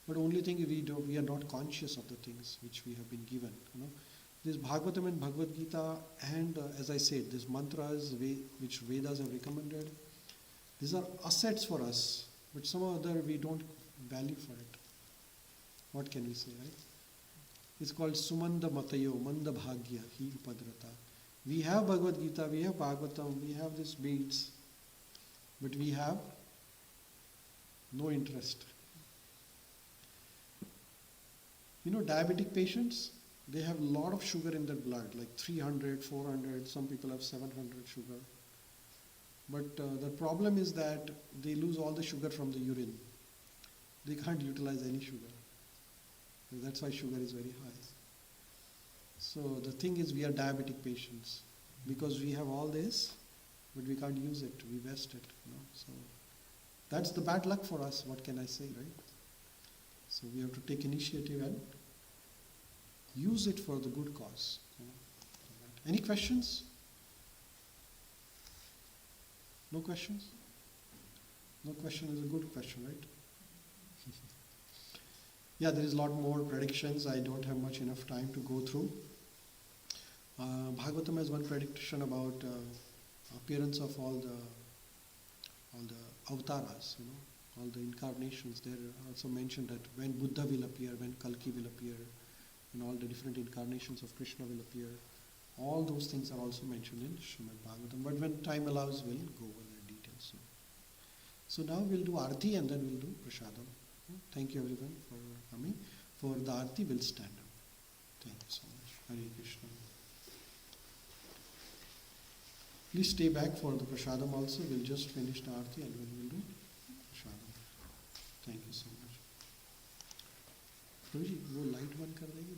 But only thing we are not conscious of the things which we have been given. You know, this Bhagavatam and Bhagavad Gita, and as I said, these mantras which Vedas have recommended, these are assets for us. But somehow or other we don't value for it. What can we say, right? It's called Sumanda Matayo, Manda Bhagya, Hi Upadrata. We have Bhagavad Gita, we have Bhagavatam, we have these beads, but we have no interest. You know, diabetic patients, they have a lot of sugar in their blood, like 300, 400, some people have 700 sugar. But the problem is that they lose all the sugar from the urine. They can't utilize any sugar. That's why sugar is very high. So the thing is, we are diabetic patients because we have all this, but we can't use it. We waste it. You know? So that's the bad luck for us. What can I say, right? So we have to take initiative and use it for the good cause. You know? Any questions? No questions? No question is a good question, right? Yeah, there is a lot more predictions. I don't have much enough time to go through. Bhagavatam has one prediction about appearance of all the avatars, you know, all the incarnations. There also mentioned that when Buddha will appear, when Kalki will appear, and all the different incarnations of Krishna will appear. All those things are also mentioned in Srimad Bhagavatam. But when time allows, we'll go over the details. So now we'll do Arti and then we'll do Prashadam. Thank you everyone for coming. For the Arti, we'll stand up. Thank you so much. Hare Krishna. Please stay back for the Prashadam also. We'll just finish the Arti and then we'll do Prashadam. Thank you so much. Prabhuji, वो light बंद कर देंगे?